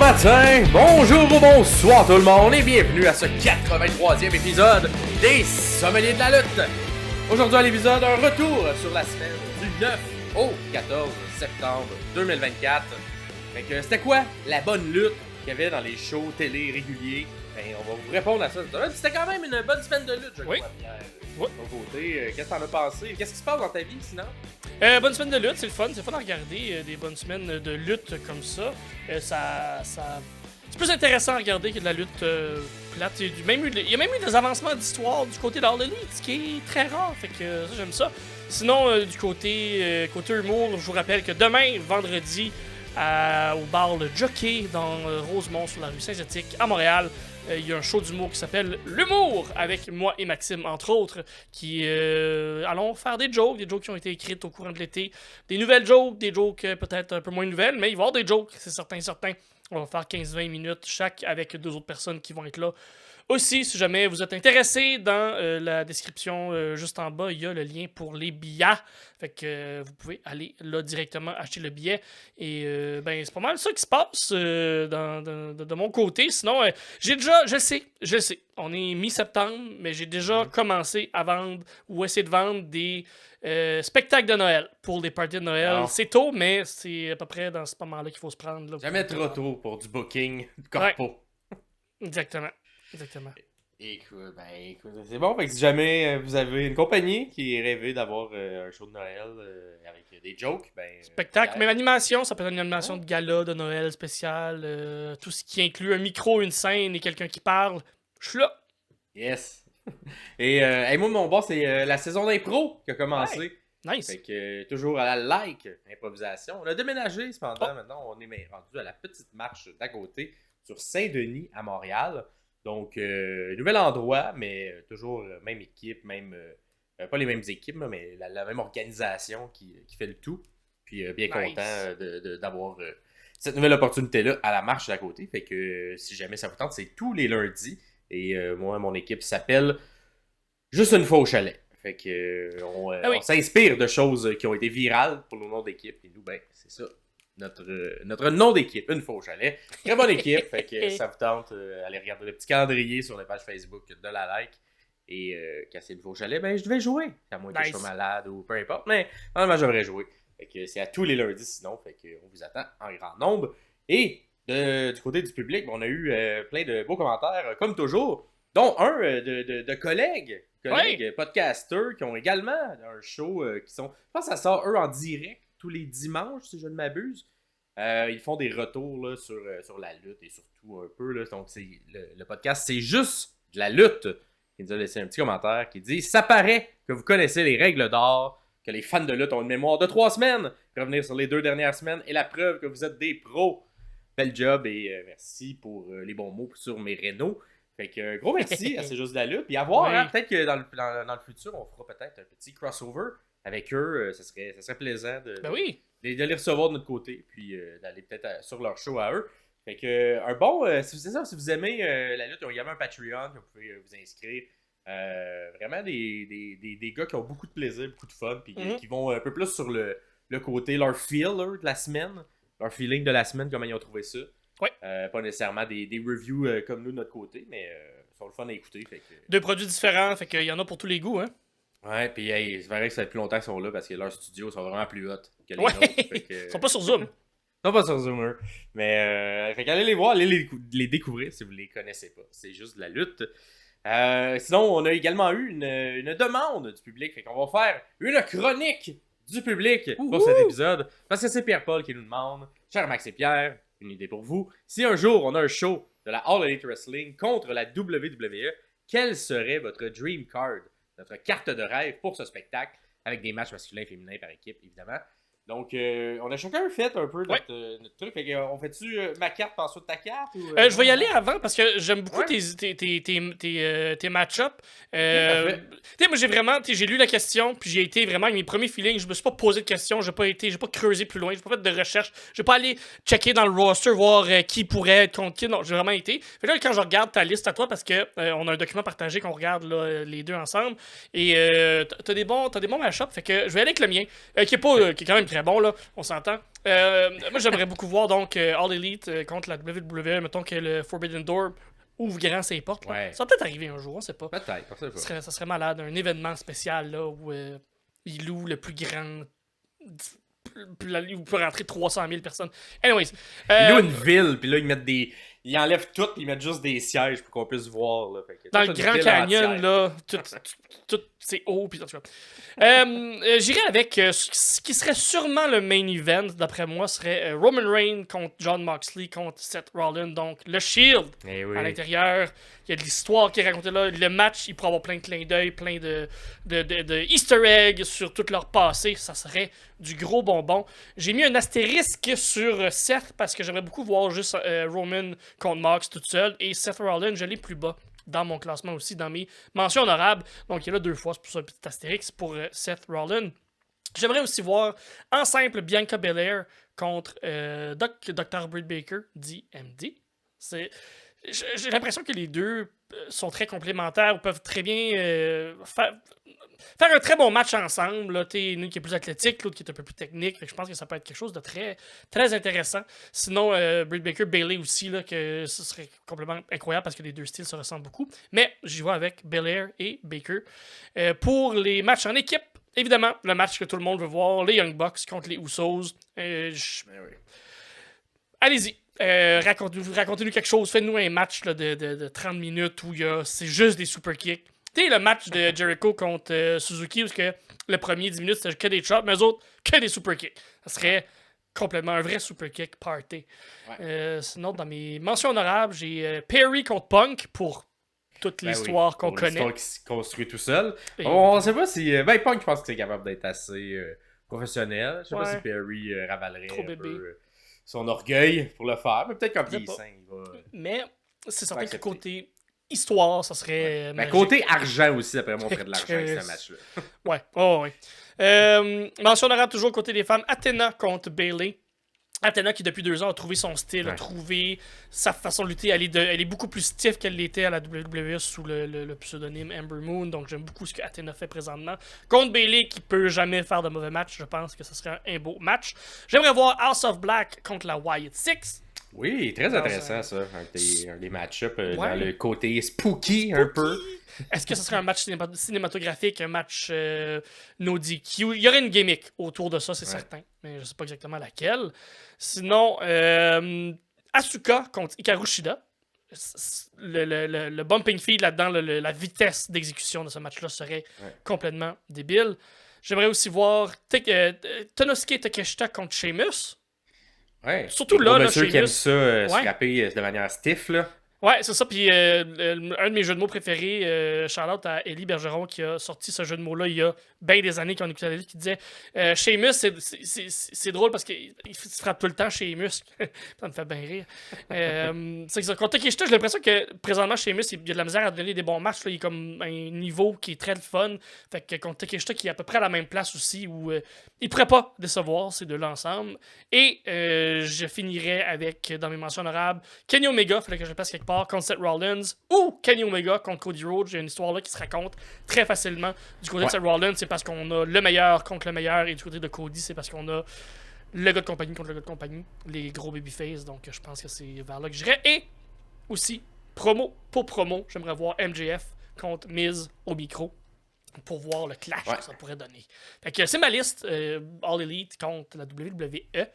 matin, bonjour ou bonsoir tout le monde et bienvenue à ce 83e épisode des Sommeliers de la lutte. Aujourd'hui à l'épisode, un retour sur la semaine du 9 au 14 septembre 2024. Fait que c'était quoi la bonne lutte qu'il y avait dans les shows télé réguliers? Ben, on va vous répondre à ça. C'était quand même une bonne semaine de lutte, je crois, Pierre. De ton côté, qu'est-ce que t'en as pensé? Qu'est-ce qui se passe dans ta vie, sinon? Bonne semaine de lutte, c'est le fun. C'est fun de regarder des bonnes semaines de lutte comme ça. C'est plus intéressant à regarder que de la lutte plate. Il y a même eu des avancements d'histoire du côté d'All Elite, ce qui est très rare. Fait que ça, j'aime ça. Sinon, du côté humour, je vous rappelle que demain, vendredi, au bar Le Jockey dans Rosemont sur la rue Saint-Étique à Montréal, il y a un show d'humour qui s'appelle L'Humour avec moi et Maxime entre autres qui allons faire des jokes qui ont été écrites au courant de l'été, des nouvelles jokes, des jokes peut-être un peu moins nouvelles, mais il va y avoir des jokes, c'est certain. On va faire 15-20 minutes chaque avec deux autres personnes qui vont être là. Aussi, si jamais vous êtes intéressé, dans la description juste en bas, il y a le lien pour les billets. Fait que vous pouvez aller là directement acheter le billet. Et ben c'est pas mal ça qui se passe de mon côté. Sinon, je sais, on est mi-septembre, mais j'ai déjà commencé à vendre ou essayer de vendre des spectacles de Noël pour des parties de Noël. Alors, c'est tôt, mais c'est à peu près dans ce moment-là qu'il faut se prendre. Là, jamais trop tôt pour du booking, du corpo. Ouais. Exactement. Écoute, c'est bon. Fait que si jamais vous avez une compagnie qui rêvait d'avoir un show de Noël avec des jokes, ben. Spectacle, même animation, ça peut être une animation de gala, de Noël spécial, tout ce qui inclut un micro, une scène et quelqu'un qui parle. Je suis là. Yes. Et moi, mon boss, c'est la saison d'impro qui a commencé. Ouais. Nice. Fait que toujours à la improvisation. On a déménagé cependant. Maintenant, on est rendu à la petite marche d'à côté sur Saint-Denis à Montréal. Donc, nouvel endroit, mais toujours même équipe, pas les mêmes équipes, mais la même organisation qui fait le tout. Puis bien content d'avoir cette nouvelle opportunité-là à la marche d'à côté. Fait que si jamais ça vous tente, c'est tous les lundis. Et moi, mon équipe s'appelle Juste une fois au chalet. Fait que on s'inspire de choses qui ont été virales pour nos noms d'équipe. Et nous, ben, c'est ça. Notre nom d'équipe, une fois au chalet. Très bonne équipe, fait que ça vous tente, allez regarder le petit calendrier sur la page Facebook de la like. Et quand c'est une fois au chalet, ben je devais jouer. À moins que je sois malade ou peu importe, mais normalement j'aimerais jouer. Fait que c'est à tous les lundis sinon, fait qu'on vous attend en grand nombre. Et du côté du public, on a eu plein de beaux commentaires, comme toujours, dont un de collègues podcasters qui ont également un show qui sont. Je pense que ça sort eux en direct tous les dimanches, si je ne m'abuse. Ils font des retours là, sur la lutte et surtout un peu. Là, donc, le podcast, c'est juste de la lutte. Il nous a laissé un petit commentaire qui dit « Ça paraît que vous connaissez les règles d'or, que les fans de lutte ont une mémoire de 3 semaines. Revenir sur les 2 dernières semaines est la preuve que vous êtes des pros. Bel job et merci pour les bons mots sur mes rénaux. » Fait que gros merci à C'est juste de la lutte. Puis à voir, hein, peut-être que dans le futur, on fera peut-être un petit crossover avec eux, ça serait plaisant de les recevoir de notre côté, puis d'aller peut-être sur leur show à eux. Fait que, si vous aimez la lutte, il y a également un Patreon, que vous pouvez vous inscrire. Vraiment des gars qui ont beaucoup de plaisir, beaucoup de fun, puis qui vont un peu plus sur le côté, leur feel de la semaine, leur feeling de la semaine, comment ils ont trouvé ça. Ouais. Pas nécessairement des reviews comme nous de notre côté, mais ils sont le fun à écouter. Fait que... Deux produits différents, fait qu'il y en a pour tous les goûts, hein. Ouais, puis c'est vrai que ça fait plus longtemps qu'ils sont là parce que leurs studios sont vraiment plus hauts que les autres. Ils sont pas sur Zoom. Ils sont pas sur Zoom, eux. Mais fait qu'allez les voir, allez les découvrir si vous les connaissez pas. C'est juste de la lutte. Sinon, on a également eu une demande du public. Fait qu'on va faire une chronique du public pour cet épisode. Parce que c'est Pierre-Paul qui nous demande, cher Max et Pierre, une idée pour vous. Si un jour on a un show de la All Elite Wrestling contre la WWE, quel serait votre dream card? Notre carte de rêve pour ce spectacle, avec des matchs masculins et féminins par équipe, évidemment. Donc, on a chacun fait un peu notre truc. Fait on fait-tu ma carte par sur ta carte? Ou, je vais y aller avant parce que j'aime beaucoup tes match-ups. Moi, j'ai lu la question, puis j'ai été vraiment avec mes premiers feelings. Je me suis pas posé de questions, j'ai pas creusé plus loin, j'ai pas fait de recherche. J'ai pas allé checker dans le roster, voir qui pourrait être contre qui. Non, j'ai vraiment été. Fait là, quand je regarde ta liste à toi, parce que on a un document partagé qu'on regarde là, les deux ensemble, et t'as des bons match-ups. Fait que je vais aller avec le mien, qui est quand même très bon, là, on s'entend. Moi, j'aimerais beaucoup voir donc All Elite contre la WWE. Mettons que le Forbidden Door ouvre grand ses portes. Là. Ouais. Ça va peut-être arriver un jour, on sait pas. Peut-être, on sait pas. Ça serait malade, un événement spécial là, où il loue le plus grand. Où peut rentrer 300 000 personnes. Anyways. Ils louent une ville, puis là, ils mettent des. Ils enlèvent tout, puis ils mettent juste des sièges pour qu'on puisse voir. Là. Fait que dans le toute une Grand ville Canyon, entière. là, tout c'est haut, puis en tout cas. J'irai avec ce qui serait sûrement le main event, d'après moi, serait Roman Reigns contre John Moxley contre Seth Rollins. Donc, le Shield Eh oui. à l'intérieur. Il y a de l'histoire qui est racontée là. Le match, il pourrait avoir plein de clins d'œil, plein de Easter eggs sur tout leur passé. Ça serait du gros bonbon. J'ai mis un astérisque sur Seth parce que j'aimerais beaucoup voir juste Roman contre Mox toute seule. Et Seth Rollins, je l'ai plus bas dans mon classement aussi, dans mes mentions honorables. Donc, il est là 2 fois, c'est pour ça un petit astérix pour Seth Rollins. J'aimerais aussi voir en simple Bianca Belair contre Dr. Britt Baker, dit MD. J'ai l'impression que les deux sont très complémentaires ou peuvent très bien faire un très bon match ensemble. Là, une qui est plus athlétique, l'autre qui est un peu plus technique. Fait que je pense que ça peut être quelque chose de très, très intéressant. Sinon, Britt Baker, Bayley aussi, là, que ce serait complètement incroyable parce que les deux styles se ressemblent beaucoup. Mais j'y vais avec Belair et Baker. Pour les matchs en équipe, évidemment, le match que tout le monde veut voir, les Young Bucks contre les Usos. Eh oui. Allez-y. Racontez-nous quelque chose. Faites-nous un match là, de 30 minutes où c'est juste des super kicks. Tu sais, le match de Jericho contre Suzuki, où que le premier 10 minutes, c'était que des chops, mais les autres, que des super kicks. Ça serait complètement un vrai super kick party. Ouais. Sinon, dans mes mentions honorables, j'ai Perry contre Punk pour toute l'histoire qu'on connaît. L'histoire qui se construit tout seul. Et- On sait pas si. Punk, je pense que c'est capable d'être assez professionnel. Je sais pas Ouais. si Perry ravalerait Trop un bébé. peu son orgueil pour le faire. Mais peut-être qu'en Je sais vieillissant, pas. il va. Mais c'est certain que accepter. côté histoire, ça serait. Ben, magique. côté argent aussi, d'après moi, on ferait de l'argent avec ce match-là. Ouais, oh, ouais. Mention honorable toujours côté des femmes, Athena contre Bayley. Athena qui depuis 2 ans a trouvé son style, a Ouais. trouvé sa façon de lutter. Elle est beaucoup plus stiff qu'elle l'était à la WWE sous le pseudonyme Ember Moon. Donc j'aime beaucoup ce que Athena fait présentement. Contre Bayley qui peut jamais faire de mauvais match, je pense que ce serait un beau match. J'aimerais voir House of Black contre la Wyatt Six. Oui, très Dans intéressant un- ça. Un des match-ups Ouais. dans le côté spooky, un peu. Est-ce que ce serait un match cinématographique, un match no DQ? Il y aurait une gimmick autour de ça, c'est certain. Mais je sais pas exactement laquelle. Sinon, Asuka contre Hikaru Shida. Le bumping feed là-dedans, la vitesse d'exécution de ce match-là serait complètement débile. J'aimerais aussi voir Tonosuke Takeshita contre Sheamus. Ouais. Surtout Les là, gros là, monsieur qui aime Sheamus. ça, se Ouais. frapper de manière stiff, là. Ouais, c'est ça. Puis un de mes jeux de mots préférés, Charlotte à Élie Bergeron, qui a sorti ce jeu de mots-là il y a bien des années qu'on écoutait la vie, qui disait Sheamus, c'est drôle parce qu'il se frappe tout le temps Sheamus. Ça me fait bien rire. C'est que ça. Contre Takeshita, j'ai l'impression que présentement, Sheamus, il y a de la misère à donner des bons matchs. Là. Il est comme un niveau qui est très fun. Fait que contre Takeshita, qui est à peu près à la même place aussi, où il pourrait pas décevoir ces deux-là ensemble. Et je finirais avec, dans mes mentions honorables, Kenny Omega, fallait que je le place quelque part, contre Seth Rollins, ou Kenny Omega contre Cody Rhodes. J'ai une histoire là qui se raconte très facilement. Du côté de Seth Rollins, c'est parce qu'on a le meilleur contre le meilleur, et du côté de Cody, c'est parce qu'on a le gars de compagnie contre le gars de compagnie, les gros babyface. Donc je pense que c'est vers là que j'irais. Et aussi, promo pour promo, j'aimerais voir MJF contre Miz au micro pour voir le clash que ça pourrait donner. Fait que c'est ma liste, All Elite contre la WWE.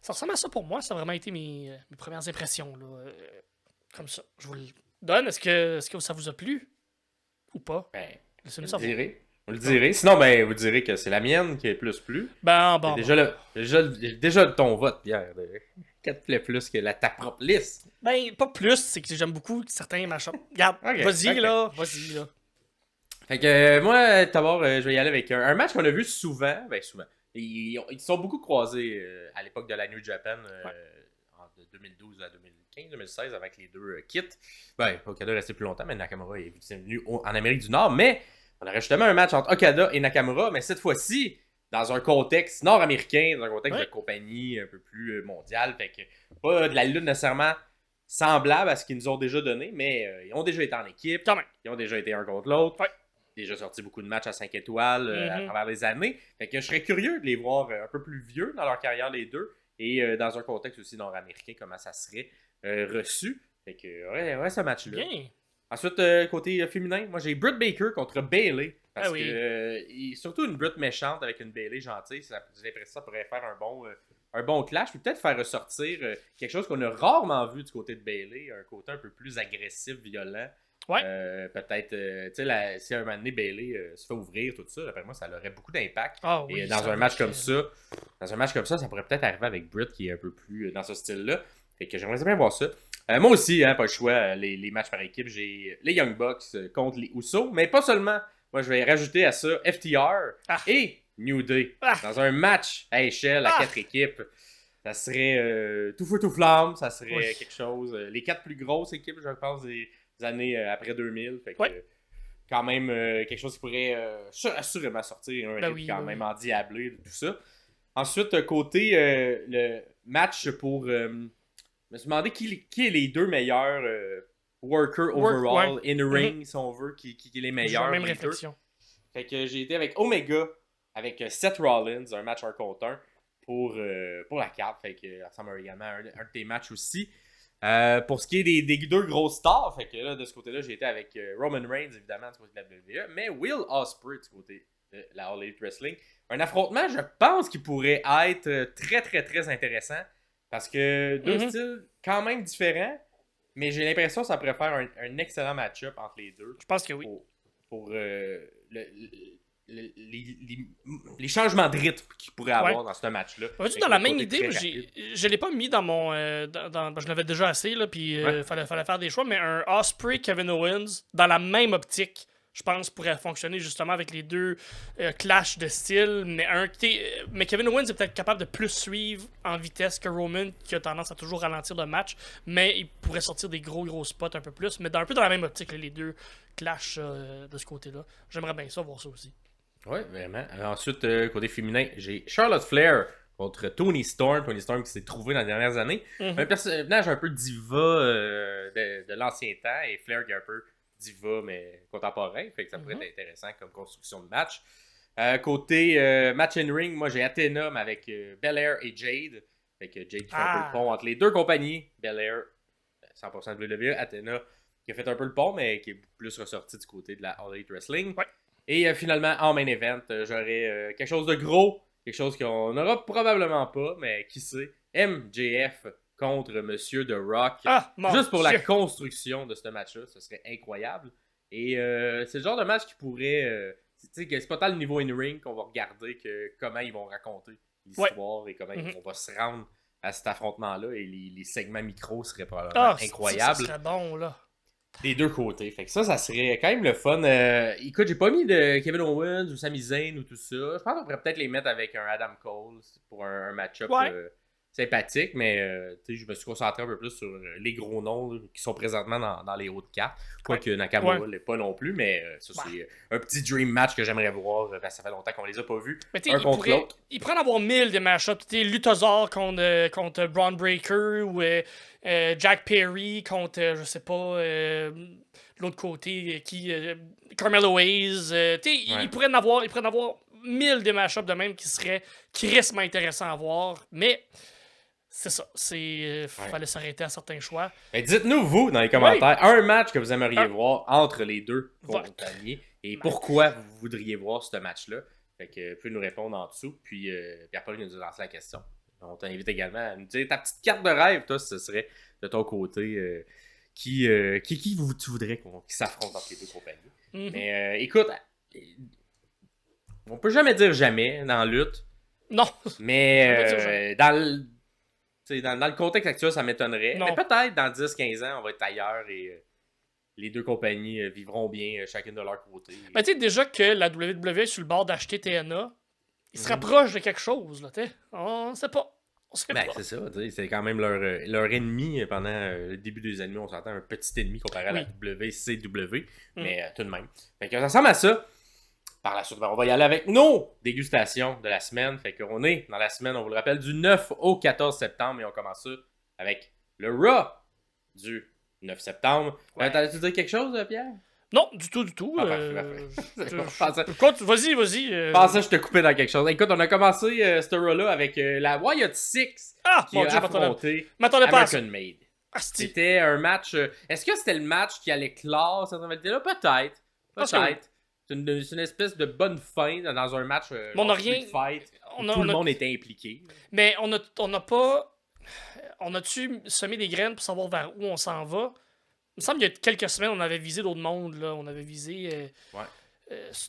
Ça ressemble à ça pour moi, ça a vraiment été mes premières impressions. Là. Comme ça, je vous le donne. Est-ce que ça vous a plu? Ou pas? Ben, Laissez-nous vous savoir. le direz. Vous le direz. Sinon, ben, vous direz que c'est la mienne qui est plus plu. Bon. Déjà ton vote, Pierre. 4 plaies plus que ta propre liste. Ben, pas plus, c'est que j'aime beaucoup certains machins. Regarde, Ok, vas-y ok. là, vas-y là. Fait que moi, d'abord, je vais y aller avec un match qu'on a vu souvent. Ben, souvent. Ils se sont beaucoup croisés à l'époque de la New Japan en 2012 à 2015-2016 avec les deux kits. Ben, Okada est resté plus longtemps, mais Nakamura est venu en Amérique du Nord. Mais on aurait justement un match entre Okada et Nakamura, mais cette fois-ci, dans un contexte nord-américain, dans un contexte de compagnie un peu plus mondial. Fait que pas de la lutte nécessairement semblable à ce qu'ils nous ont déjà donné, mais ils ont déjà été en équipe. Quand même. Ils ont déjà été un contre l'autre. Ouais. déjà sorti beaucoup de matchs à 5 étoiles à travers les années. Fait que je serais curieux de les voir un peu plus vieux dans leur carrière, les deux. Et dans un contexte aussi nord-américain, comment ça serait reçu. Fait que, ouais, ce match-là. Bien. Ensuite, côté féminin, moi j'ai Britt Baker contre Bayley. Parce que surtout une Britt méchante avec une Bayley gentille, j'ai l'impression que ça pourrait faire un bon clash. Puis peut-être faire ressortir quelque chose qu'on a rarement vu du côté de Bayley, un côté un peu plus agressif, violent. Ouais. Peut-être, tu sais, si un moment donné Bayley se fait ouvrir, tout ça, d'après moi, ça aurait beaucoup d'impact. Ah, oui, et dans un match comme ça, ça pourrait peut-être arriver avec Britt qui est un peu plus dans ce style-là. Fait que j'aimerais bien voir ça. Moi aussi, pas le choix, les matchs par équipe, j'ai les Young Bucks contre les Usos, mais pas seulement. Moi, je vais rajouter à ça FTR et New Day dans un match à échelle à 4 équipes. Ça serait tout feu tout flamme, ça serait quelque chose. Les 4 plus grosses équipes, je pense, des années après 2000. Fait que, quand même, quelque chose qui pourrait assurément sortir un équipe quand même endiablé de tout ça. Ensuite, côté le match pour. Je me suis demandé qui est les deux meilleurs workers overall in the ring, si on veut, qui est les meilleurs. Même réflexion. Fait que j'ai été avec Omega, avec Seth Rollins, un match 1 contre 1 pour la carte. Fait que ça ressemble également à un de tes matchs aussi. Pour ce qui est des deux grosses stars, fait que là, de ce côté-là, j'ai été avec Roman Reigns, évidemment, du côté de la WWE, mais Will Ospreay du côté de la All Elite Wrestling. Un affrontement, je pense, qui pourrait être très, très, très intéressant. Parce que deux styles quand même différents, mais j'ai l'impression que ça pourrait faire un excellent match-up entre les deux. Je pense que oui. Pour les changements de rythme qu'il pourrait avoir dans ce match-là. Dans la même idée, je l'ai pas mis dans mon... je l'avais déjà assez, là, puis fallait faire des choix, mais un Ospreay Kevin Owens, dans la même optique, je pense, pourrait fonctionner justement avec les deux clashs de style. Mais Kevin Owens est peut-être capable de plus suivre en vitesse que Roman, qui a tendance à toujours ralentir le match. Mais il pourrait sortir des gros spots un peu plus. Mais un peu dans la même optique, là, les deux clashs de ce côté-là. J'aimerais bien ça, voir ça aussi. Oui, vraiment. Ensuite, côté féminin, j'ai Charlotte Flair contre Toni Storm. Toni Storm qui s'est trouvé dans les dernières années. Un personnage un peu diva de l'ancien temps. Et Flair qui est un peu diva, mais contemporain. Fait que ça pourrait être intéressant comme construction de match. Côté match in ring, moi j'ai Athena avec Belair et Jade. Fait que Jade qui fait un peu le pont entre les deux compagnies. Belair, 100% de WWE. Athena qui a fait un peu le pont, mais qui est plus ressorti du côté de la All Elite Wrestling. Ouais. Et finalement, en main event, j'aurais quelque chose de gros. Quelque chose qu'on n'aura probablement pas, mais qui sait. MJF contre Monsieur The Rock. Juste pour la construction de ce match-là, ce serait incroyable. Et c'est le genre de match qui pourrait... tu sais, c'est pas tant le niveau in-ring qu'on va regarder que comment ils vont raconter l'histoire et comment on va se rendre à cet affrontement-là. Et les segments micro seraient probablement incroyables. Ça serait bon, là. Des deux côtés. Fait que ça serait quand même le fun. Écoute, j'ai pas mis de Kevin Owens ou Sami Zayn ou tout ça. Je pense qu'on pourrait peut-être les mettre avec un Adam Cole pour un match-up sympathique, mais je me suis concentré un peu plus sur les gros noms là, qui sont présentement dans les hautes cartes. Quoique Nakamura l'est pas non plus, mais ça c'est un petit dream match que j'aimerais voir. Ça fait longtemps qu'on les a pas vus. Un contre l'autre. Il pourrait en avoir 1000 des match-ups. Luthazar contre Braun Breaker ou Jack Perry contre, je sais pas, l'autre côté, Carmelo Hayes. Il pourrait en avoir 1000 des match-ups de même qui seraient crissement intéressants à voir, mais c'est ça. Fallait s'arrêter à certains choix. Dites-nous, vous, dans les commentaires, un match que vous aimeriez voir entre les deux compagnies et pourquoi vous voudriez voir ce match-là. Fait que vous pouvez nous répondre en dessous. Puis Pierre-Paul vient de nous lancer la question. On t'invite également à nous dire ta petite carte de rêve, toi, ce serait de ton côté qui tu voudrais qu'ils s'affrontent entre les deux compagnies. Mais écoute, on peut jamais dire jamais dans la lutte. Non. Mais dans le contexte actuel, ça m'étonnerait. Mais peut-être dans 10-15 ans, on va être ailleurs et les deux compagnies vivront bien chacune de leur côté. Ben, tu sais, déjà que la WWE est sur le bord d'acheter TNA, ils se rapprochent de quelque chose, là, tu sais. On sait pas. C'est ça, c'est quand même leur ennemi pendant le début des années. On s'entend un petit ennemi comparé à la WCW, mais tout de même. Fait que ça ressemble à ça. Par la suite, on va y aller avec nos dégustations de la semaine. Fait qu'on est dans la semaine, on vous le rappelle, du 9 au 14 septembre. Et on commence ça avec le Raw du 9 septembre. T'allais-tu dire quelque chose, Pierre? Non, du tout, du tout. Ah, parfait. Vas-y. Je pensais que je te coupais dans quelque chose. Écoute, on a commencé ce Raw-là avec la Wyatt Six Ah, qui mon a Dieu, affronté m'attendais pas à ça. American Made. Asti. C'était un match... Est-ce que c'était le match qui allait clore cette rivalité-là? Peut-être. Pense que oui. C'est une espèce de bonne fin dans un match Mais on a rien- Street Fight où on tout le a- monde était impliqué. Mais on n'a pas. On a-tu semé des graines pour savoir vers où on s'en va? Il me semble qu'il y a quelques semaines, on avait visé d'autres mondes. Là. On avait visé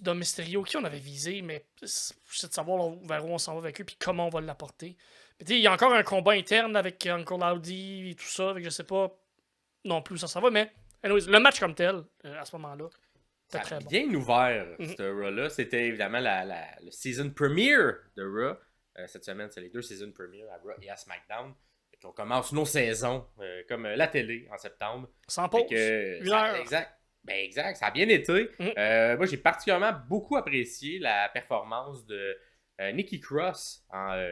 Dom Mysterio. Qui on avait visé? Mais c'est de savoir là, vers où on s'en va avec eux puis comment on va l'apporter. Mais tu sais, il y a encore un combat interne avec Uncle Audi et tout ça. Avec je sais pas non plus ça s'en va. Mais anyways, le match comme tel, à ce moment-là, Ça c'était a très bon. bien ouvert, Mhm. ce Raw-là. C'était évidemment le season premiere de Raw. Cette semaine, c'est les 2 season premiere à Raw et à SmackDown. On commence nos saisons comme la télé en septembre. Sans pause. Une heure. Exact. Ça a bien été. Mhm. Moi, j'ai particulièrement beaucoup apprécié la performance de Nikki Cross en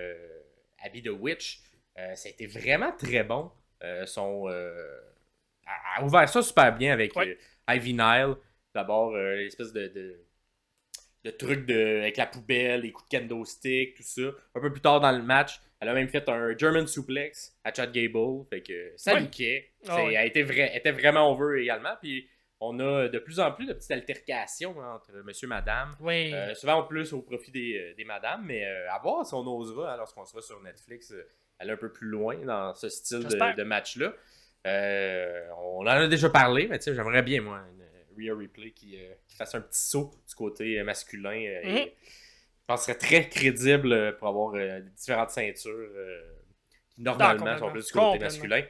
habit de Witch. Ça a été vraiment très bon. Elle a ouvert ça super bien avec Ivy Nile. D'abord, l'espèce de truc avec la poubelle, les coups de kendo stick, tout ça. Un peu plus tard dans le match, elle a même fait un German suplex à Chad Gable. Fait que ça lookait. Elle était vraiment over également. Puis on a de plus en plus de petites altercations entre monsieur et madame. Oui. Souvent en plus au profit des madames. Mais à voir si on osera lorsqu'on sera sur Netflix aller un peu plus loin dans ce style de match-là. On en a déjà parlé, mais j'aimerais bien, moi, une Rhea Ripley qui fasse un petit saut du côté masculin. Et je pense que ce serait très crédible pour avoir différentes ceintures qui normalement sont plus du côté masculin.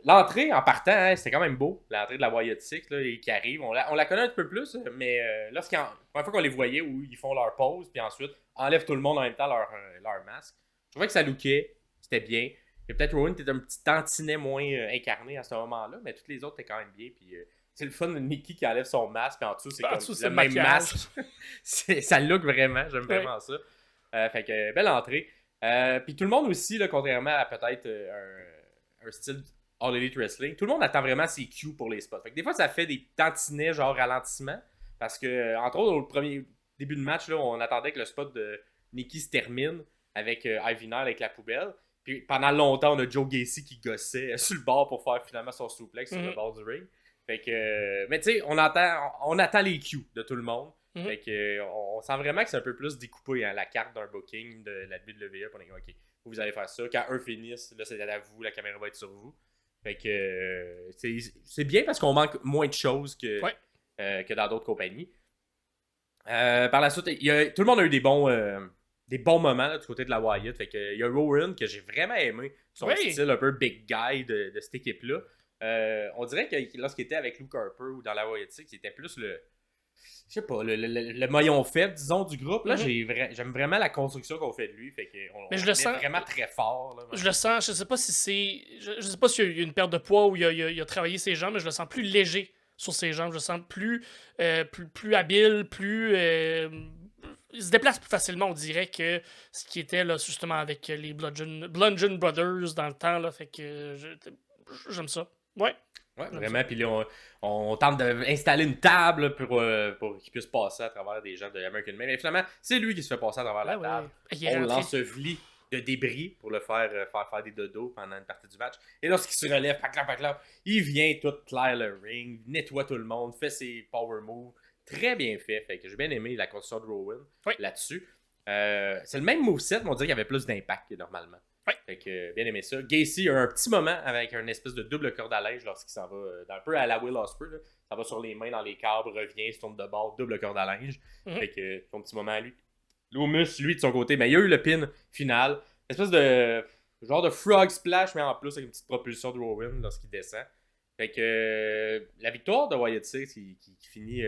L'entrée en partant, c'était quand même beau. L'entrée de la Wyatt Six qui arrive. On la connaît un peu plus, mais la première fois qu'on les voyait où ils font leur pause, puis ensuite enlèvent tout le monde en même temps leur masque. Je trouvais que ça lookait, c'était bien. Et peut-être Rowan était un petit tantinet moins incarné à ce moment-là, mais toutes les autres étaient quand même bien. Puis c'est le fun de Nikki qui enlève son masque, puis en dessous, c'est comme le même masque. Ça look vraiment, j'aime vraiment ça. Fait que belle entrée. Puis tout le monde aussi, là, contrairement à peut-être un style All Elite Wrestling, tout le monde attend vraiment ses cues pour les spots. Fait que des fois, ça fait des tantinets genre ralentissement. Parce que, entre autres, au premier début de match, là, on attendait que le spot de Nikki se termine avec Ivy Nile avec la poubelle. Puis pendant longtemps, on a Joe Gacy qui gossait sur le bord pour faire finalement son suplex sur le bord du ring. Fait que, mais tu sais, on attend les cues de tout le monde. Fait que, on sent vraiment que c'est un peu plus découpé la carte d'un booking de la WWE. Pour les OK, vous allez faire ça. Quand eux finissent, là, c'est à vous, la caméra va être sur vous. Fait que, c'est bien parce qu'on manque moins de choses que dans d'autres compagnies. Par la suite, tout le monde a eu des bons moments là, du côté de la Wyatt. Fait que, il y a Rowan que j'ai vraiment aimé. Son style un peu big guy de cette équipe-là. On dirait que lorsqu'il était avec Luke Harper ou dans la Wyatt Six, c'était plus je sais pas, le maillon faible, disons, du groupe. Là, j'aime vraiment la construction qu'on fait de lui. Fait qu'on je le sens vraiment très fort. Là, je le sens, je sais pas si c'est. Je sais pas s'il y a eu une perte de poids ou il a travaillé ses jambes, mais je le sens plus léger sur ses jambes. Je le sens plus habile, plus. Il se déplace plus facilement, on dirait, que ce qui était là, justement avec les Bludgeon Brothers dans le temps. Là, fait que j'aime ça. Ouais, vraiment. Puis là, on tente d'installer une table pour qu'il puisse passer à travers des gens de American Made. Mais finalement, c'est lui qui se fait passer à travers la table. On l'ensevelit de débris pour le faire des dodos pendant une partie du match. Et lorsqu'il se relève, paclap, il vient tout clair le ring, nettoie tout le monde, fait ses power moves. Très bien fait. Fait que j'ai bien aimé la construction de Rowan là-dessus. C'est le même moveset, mais on dirait qu'il y avait plus d'impact que normalement. Fait que bien aimé ça. Gacy a un petit moment avec une espèce de double corde à linge lorsqu'il s'en va un peu à la Will Ospreay. Ça va sur les mains dans les câbles, revient, se tourne de bord, double corde à linge. Fait que son petit moment à lui. Loomis, lui, de son côté, mais il a eu le pin final. Une espèce de genre de frog splash, mais en plus avec une petite propulsion de Rowan lorsqu'il descend. Fait que la victoire de Wyatt Six qui finit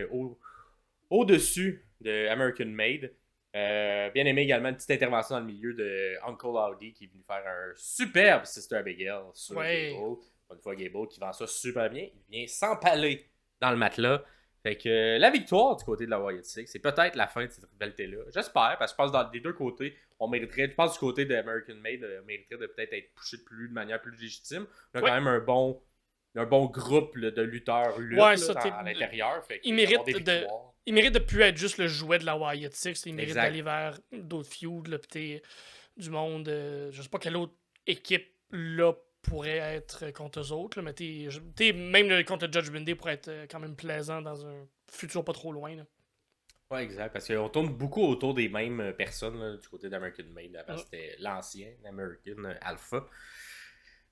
au-dessus de American Made. Bien aimé également une petite intervention dans le milieu de Uncle Audi qui est venu faire un superbe Sister Abigail sur Gable. Une fois Gable qui vend ça super bien. Il vient s'empaler dans le matelas. Fait que la victoire du côté de la Wyatt Six, c'est peut-être la fin de cette rivalité-là. J'espère, parce que je pense que des deux côtés, on mériterait, je pense du côté de American Made, on mériterait de peut-être être poussé de manière plus légitime. On a quand même un bon un bon groupe là, de lutteurs lutte Ouais, ça, à l'intérieur. Fait il que mérite avoir des de. victoires. Il mérite de plus être juste le jouet de la Wyatt Six. Il mérite Exact. d'aller vers d'autres feuds, là, pis du monde. Je sais pas quelle autre équipe là pourrait être contre eux autres, là, mais même contre le Judgment Day pourrait être quand même plaisant dans un futur pas trop loin. Là. Ouais, exact. Parce qu'on tourne beaucoup autour des mêmes personnes là, du côté d'American Made. Avant, Mm. c'était l'ancien American Alpha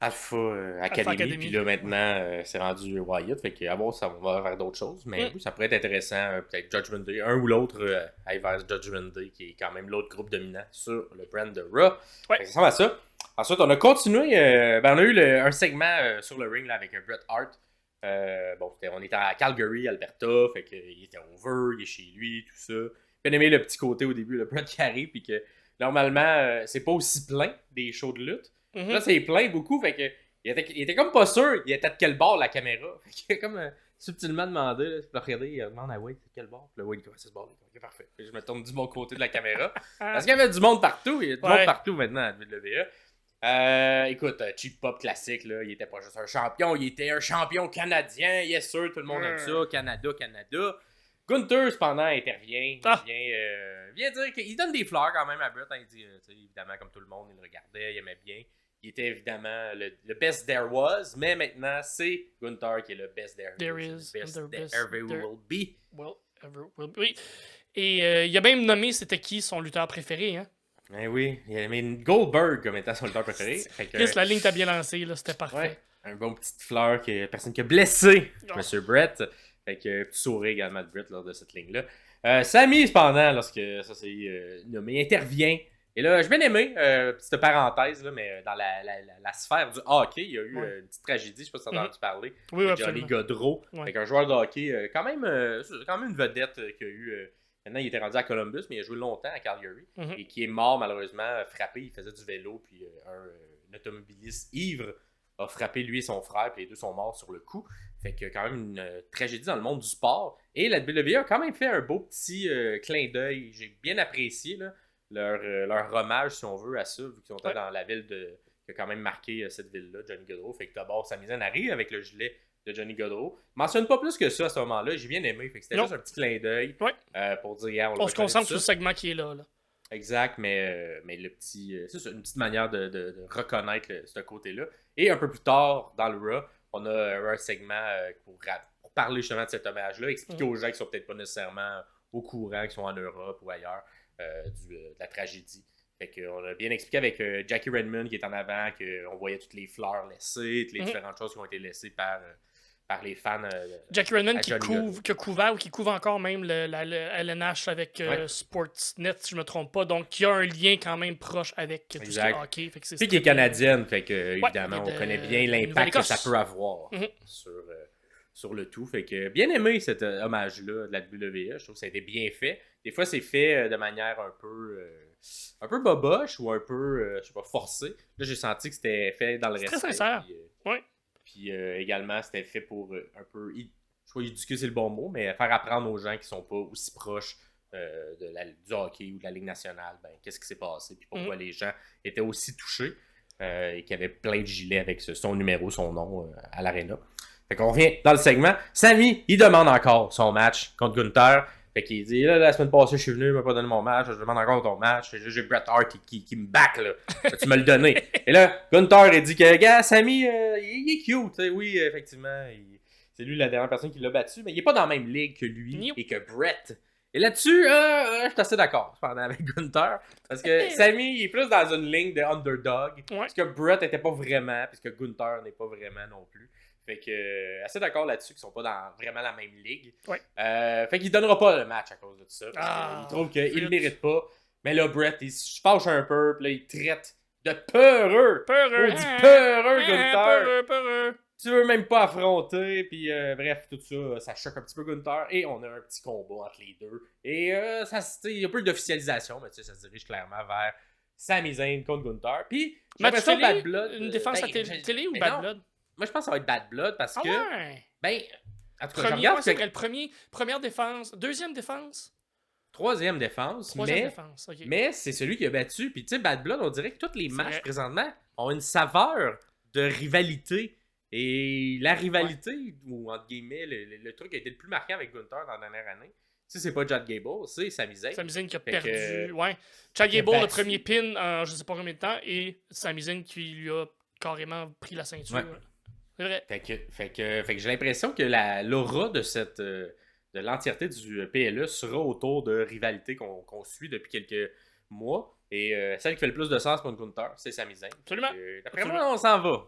Academy. Academy. Puis là, maintenant, c'est rendu Wyatt. Fait qu'à voir, ça va vers d'autres choses. Mais oui, ça pourrait être intéressant. Peut-être Judgment Day. Un ou l'autre aille vers Judgment Day, qui est quand même l'autre groupe dominant sur le brand de Raw. Ouais. Fait que ça ressemble à ça. Ensuite, on a continué. On a eu un segment sur le ring là, avec Bret Hart. On était à Calgary, Alberta, fait qu'il était over, il est chez lui, tout ça. Bien aimé le petit côté au début, le Bret qui arrive, puis que normalement, c'est pas aussi plein des shows de lutte. Mm-hmm. Là, c'est plein beaucoup, fait que il était comme pas sûr, il était de quel bord la caméra. Fait qu'il a comme subtilement demandé, là, puis regardé, il demande à Wade, c'est quel bord? Puis là, Wade, c'est ce bord-là. Ok, parfait. Puis je me tourne du bon côté de la caméra. Parce qu'il y avait du monde partout, il y a du monde partout maintenant à WWE. Écoute, Cheap Pop classique, là, il était pas juste un champion, il était un champion canadien, yes sir, tout le monde aime ça, Canada. Gunther, cependant, intervient, vient dire qu'il donne des fleurs quand même à Bret, il dit, évidemment, comme tout le monde, il le regardait, il aimait bien, il était évidemment le best there was, mais maintenant, c'est Gunther qui est le best there is, the best best there ever will be. Well, ever will be. Et il a même nommé c'était qui son lutteur préféré, hein? Eh oui, il a mis Goldberg comme étant son lutteur préféré. Chris, la ligne t'a bien lancée, là, c'était parfait. Ouais, un bon petite fleur que personne qui a blessé Monsieur Brett. Fait que petit sourire également de Brett lors de cette ligne-là. Sami, cependant, lorsque ça s'est nommé, intervient. Et là, j'ai bien aimé, petite parenthèse, là, mais dans la sphère du hockey, il y a eu une petite tragédie, je sais pas si tu as entendu parler. Oui, Johnny Gaudreau, avec un joueur de hockey, quand même une vedette qui a eu. Maintenant, il était rendu à Columbus, mais il a joué longtemps à Calgary. Et qui est mort, malheureusement, frappé. Il faisait du vélo, puis un automobiliste ivre a frappé lui et son frère, puis les deux sont morts sur le coup. Fait que quand même une tragédie dans le monde du sport. Et la WWE a quand même fait un beau petit clin d'œil. J'ai bien apprécié là, leur hommage, si on veut, à ça, vu qu'ils sont dans la ville qui a quand même marqué cette ville-là, Johnny Gaudreau. Fait que d'abord, Sami Zayn arrive avec le gilet de Johnny Gaudreau. Mentionne pas plus que ça à ce moment-là. J'ai bien aimé. Fait que c'était juste un petit clin d'œil pour dire on se concentre sur le segment qui est là. Exact, mais le petit. C'est ça, une petite manière de reconnaître ce côté-là. Et un peu plus tard, dans le Raw, on a un segment pour parler justement de cet hommage-là, expliquer aux gens qui sont peut-être pas nécessairement au courant, qui sont en Europe ou ailleurs, de la tragédie. Fait qu'on a bien expliqué avec Jackie Redmond qui est en avant, qu'on voyait toutes les fleurs laissées, toutes les différentes choses qui ont été laissées par les fans. Jackie Redmond qui a couvert ou qui couvre encore même le LNH avec Sportsnet, si je me trompe pas. Donc, il y a un lien quand même proche avec tout ce qui est hockey. Puis qui est canadienne, fait que évidemment, on connaît bien l'impact que ça peut avoir sur le tout. Fait que bien aimé cet hommage-là de la WWE. Je trouve que ça a été bien fait. Des fois, c'est fait de manière un peu boboche ou un peu, je sais pas, forcée. Là, j'ai senti que c'était fait dans le respect. Très sincère. Puis également, c'était fait pour un peu, je sais pas éduquer c'est le bon mot, mais faire apprendre aux gens qui sont pas aussi proches du hockey ou de la Ligue nationale, qu'est-ce qui s'est passé, puis pourquoi les gens étaient aussi touchés et qu'il y avait plein de gilets avec son numéro, son nom à l'aréna. Fait qu'on revient dans le segment. Sami, il demande encore son match contre Gunther. Fait qu'il dit, là, la semaine passée, je suis venu, il m'a pas donné mon match, je demande encore ton match. J'ai Bret Hart qui me back, là. Tu me le donner. Et là, Gunther, il dit que, gars, Sami, il est cute. Oui, effectivement, c'est lui la dernière personne qui l'a battu, mais il est pas dans la même ligue que lui et que Bret. Et là-dessus, je suis assez d'accord, cependant, avec Gunther. Parce que Sami, il est plus dans une ligne de underdog. Parce que Bret n'était pas vraiment, puisque Gunther n'est pas vraiment non plus. Fait que, assez d'accord là-dessus qu'ils sont pas dans vraiment la même ligue. Fait qu'il donnera pas le match à cause de tout ça. Il trouve qu'il le mérite pas. Mais là, Bret, il se fâche un peu. Puis là, il traite de peureux. On dit peureux, Gunther. Peureux. Tu veux même pas affronter. Puis bref, tout ça, ça choque un petit peu Gunther. Et on a un petit combat entre les deux. Et il y a peu d'officialisation, mais ça se dirige clairement vers Sami Zayn contre Gunther. Puis, j'ai l'impression que Bad Blood. Une défense à télé ou Bad Blood? Moi, je pense que ça va être Bad Blood parce que. En tout cas, regarde. C'est le première défense. Deuxième défense. Troisième défense. Mais c'est celui qui a battu. Puis, tu sais, Bad Blood, on dirait que tous les matchs présentement ont une saveur de rivalité Et la rivalité, ou entre guillemets, le truc qui a été le plus marquant avec Gunther dans la dernière année, c'est pas Chad Gable, c'est Sami Zayn. Sami Zayn qui a Fait perdu. que, Ouais. Chad qui a Gable, le battu. premier pin en je sais pas combien de temps, et Sami Zayn qui lui a carrément pris la ceinture. Ouais. C'est vrai. Fait que j'ai l'impression que l'aura de l'entièreté du PLE sera autour de rivalités qu'on suit depuis quelques mois. Et celle qui fait le plus de sens pour Gunther, c'est Sami Zayn. Absolument. D'après moi, on s'en va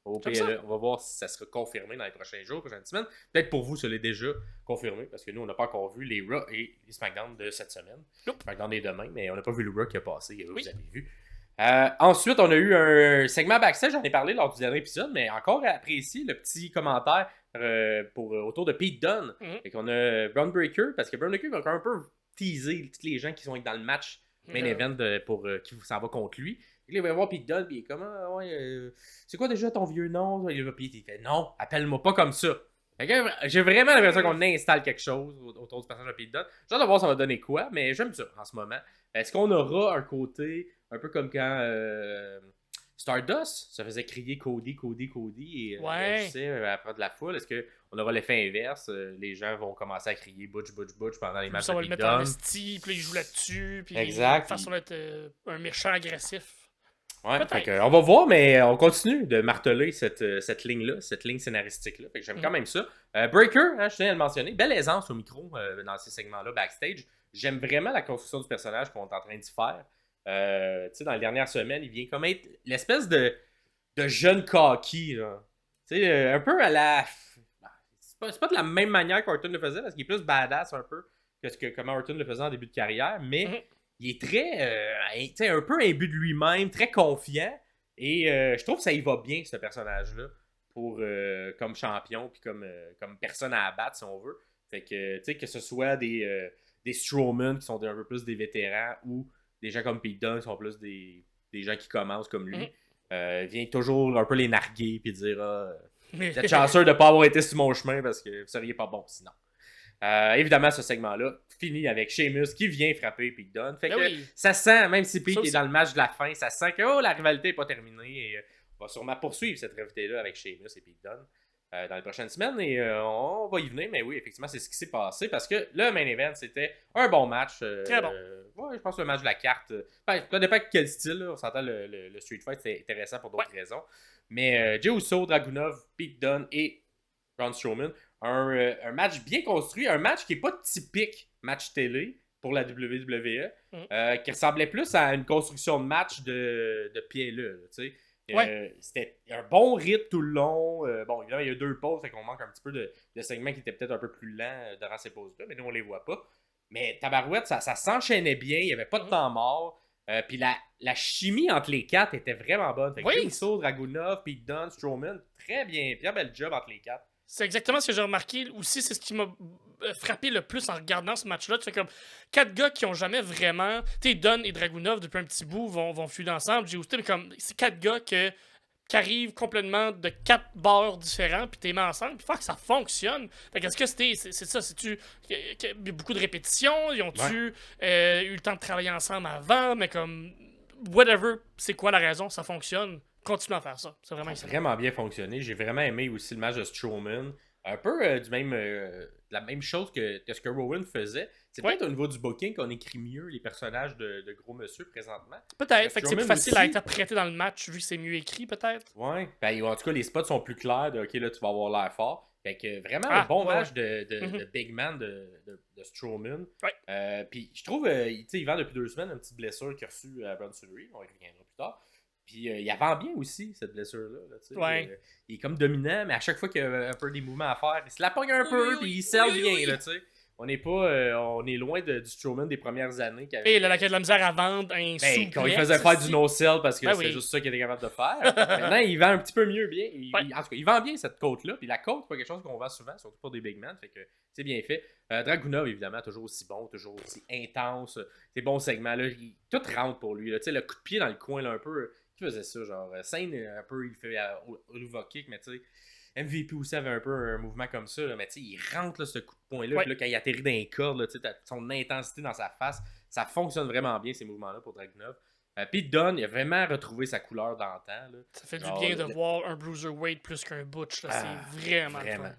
au Comme PLE. ça. On va voir si ça sera confirmé dans les prochains jours, prochaines semaines. Peut-être pour vous, ça l'est déjà confirmé, parce que nous, on n'a pas encore vu les Raw et les SmackDown de cette semaine. Nope. SmackDown est demain, mais on n'a pas vu le Raw qui a passé. Vous Oui. avez vu. Ensuite, on a eu un segment backstage, j'en ai parlé lors du dernier épisode, mais encore apprécié le petit commentaire autour de Pete Dunne. Fait qu'on a Braun Breaker, parce que Braun Breaker va un peu teaser tous les gens qui sont dans le match main event qui s'en va contre lui. Puis là, il va voir Pete Dunne, puis il est comme c'est quoi déjà ton vieux nom? Puis il fait non, appelle-moi pas comme ça. Fait que j'ai vraiment l'impression qu'on installe quelque chose autour du personnage de Pete Dunne. J'ai hâte de voir ça va donner quoi, mais j'aime ça en ce moment. Est-ce qu'on aura un côté un peu comme quand Stardust se faisait crier Cody et réagissait après de la foule? Est-ce qu'on aura l'effet inverse? Les gens vont commencer à crier Butch pendant les matchs Ça de va le Pete mettre en Dunne. esti, puis là, il joue là-dessus, puis Exact. de façon d'être un méchant agressif. Ouais, Peut-être. fait que, on va voir, mais on continue de marteler cette ligne-là, cette ligne scénaristique-là. Fait que j'aime quand même ça. Breaker, je tiens à le mentionner, belle aisance au micro dans ces segments-là backstage. J'aime vraiment la construction du personnage qu'on est en train d'y faire. Tu sais, dans les dernières semaines, il vient comme être l'espèce de jeune cocky. Tu sais, un peu à la... C'est pas de la même manière qu'Orton le faisait, parce qu'il est plus badass un peu que comment Orton le faisait en début de carrière, mais il est très, un peu imbu de lui-même, très confiant, et je trouve que ça y va bien, ce personnage-là, comme champion, puis comme personne à abattre, si on veut. Fait que, tu sais, que ce soit des Strowman qui sont un peu plus des vétérans, ou des gens comme Pete Dunne qui sont plus des gens qui commencent comme lui, vient toujours un peu les narguer, puis dire vous êtes chanceux de ne pas avoir été sur mon chemin, parce que vous seriez pas bon sinon. Évidemment, ce segment-là finit avec Sheamus qui vient frapper Pete Dunne. Fait que ça sent, même si Pete est dans le match de la fin, ça sent que la rivalité n'est pas terminée. Et on va sûrement poursuivre cette rivalité-là avec Sheamus et Pete Dunne dans les prochaines semaines. Et on va y venir, mais oui, effectivement, c'est ce qui s'est passé. Parce que le main event, c'était un bon match. Très bon. Ouais, je pense que le match de la carte. Ça dépend de quel style. Là. On s'entend le Street Fight, c'est intéressant pour d'autres raisons. Mais Jey Uso, Dragunov, Pete Dunne et Braun Strowman. Un match bien construit, un match qui n'est pas typique match télé pour la WWE, qui ressemblait plus à une construction de match de PLE. C'était un bon rythme tout le long. Bon, évidemment, il y a 2 pauses, fait qu'on manque un petit peu de segments qui étaient peut-être un peu plus lents durant ces pauses-là, mais nous, on les voit pas. Mais tabarouette, ça s'enchaînait bien, il n'y avait pas de temps mort. Puis la chimie entre les 4 était vraiment bonne. Fait que Jey Uso, Dragunov, Pete Dunne, Strowman, très bel job entre les 4. C'est exactement ce que j'ai remarqué aussi, c'est ce qui m'a frappé le plus en regardant ce match-là. Tu fais comme 4 gars qui ont jamais vraiment... Tu sais, Dunne et Dragunov, depuis un petit bout, vont fuir ensemble. J'ai aussi, mais comme c'est 4 gars qui arrivent complètement de 4 bords différents, puis t'es mis ensemble, puis faut que ça fonctionne. Fait que est-ce que c'est ça, c'est-tu beaucoup de répétitions? Ils ont-tu eu le temps de travailler ensemble avant? Mais comme, whatever, c'est quoi la raison? Ça fonctionne. Continuez à faire ça. C'est vraiment Ça a vraiment bien fonctionné. J'ai vraiment aimé aussi le match de Strowman. Un peu la même chose que ce que Rowan faisait. C'est peut-être au niveau du booking qu'on écrit mieux les personnages de gros monsieur présentement. Peut-être. Fait que c'est plus facile aussi à interpréter dans le match vu que c'est mieux écrit, peut-être. Ouais. Ben, en tout cas, les spots sont plus clairs. OK, là, tu vas avoir l'air fort. Fait que vraiment un bon match de Big Man de Strowman. Ouais. Puis je trouve, il vend depuis 2 semaines une petite blessure qu'il a reçue à Braun Strowman. On y reviendra plus tard. Puis il avant bien aussi, cette blessure-là. Ouais. Il est comme dominant, mais à chaque fois qu'il y a un peu des mouvements à faire, il se la pogne un peu, puis il sell bien. Là, on n'est pas, on est loin du Strowman des premières années. Et il a de la misère à vendre un sou. Quand il faisait faire du no-sell parce que c'est juste ça qu'il était capable de faire. Maintenant, il vend un petit peu mieux bien. En tout cas, il vend bien cette côte-là. Puis la côte, c'est pas quelque chose qu'on vend souvent, surtout pour des big men. Fait que c'est bien fait. Dragunov, évidemment, toujours aussi bon, toujours aussi intense. Des bons segments. Là, tout rentre pour lui. Là. Le coup de pied dans le coin, là, un peu. Qui faisait ça, genre, Sane, un peu, il fait Oluva Kick, mais tu sais, MVP aussi avait un peu un mouvement comme ça, là, mais tu sais, il rentre, là, ce coup de poing-là, puis là, quand il atterrit dans les cordes, là, tu sais, son intensité dans sa face, ça fonctionne vraiment bien, ces mouvements-là, pour Dragunov. Pete Dunne, il a vraiment retrouvé sa couleur d'antan. Là. Ça fait Genre, du bien de voir un Bruiserweight plus qu'un Butch. Là. C'est vraiment le fun.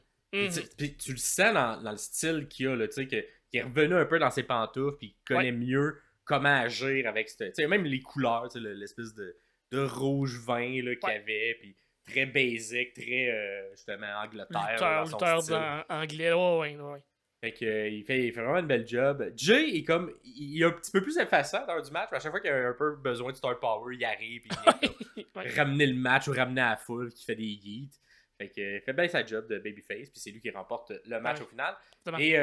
Puis tu le sens dans le style qu'il a, là, tu sais, qu'il est revenu un peu dans ses pantoufles, puis qu'il connaît mieux comment agir avec même les couleurs, l'espèce de rouge vin là, qu'il avait, puis très basic, très justement Angleterre. Lutteur anglais, ouais. Fait que, il fait vraiment une belle job. Jay est comme. Il est un petit peu plus effaçant dans du match. À chaque fois qu'il a un peu besoin de star power, il arrive et il ramener le match ou ramener à la foule qui fait des yeets. Fait que il fait bien sa job de babyface. Puis c'est lui qui remporte le match au final. Et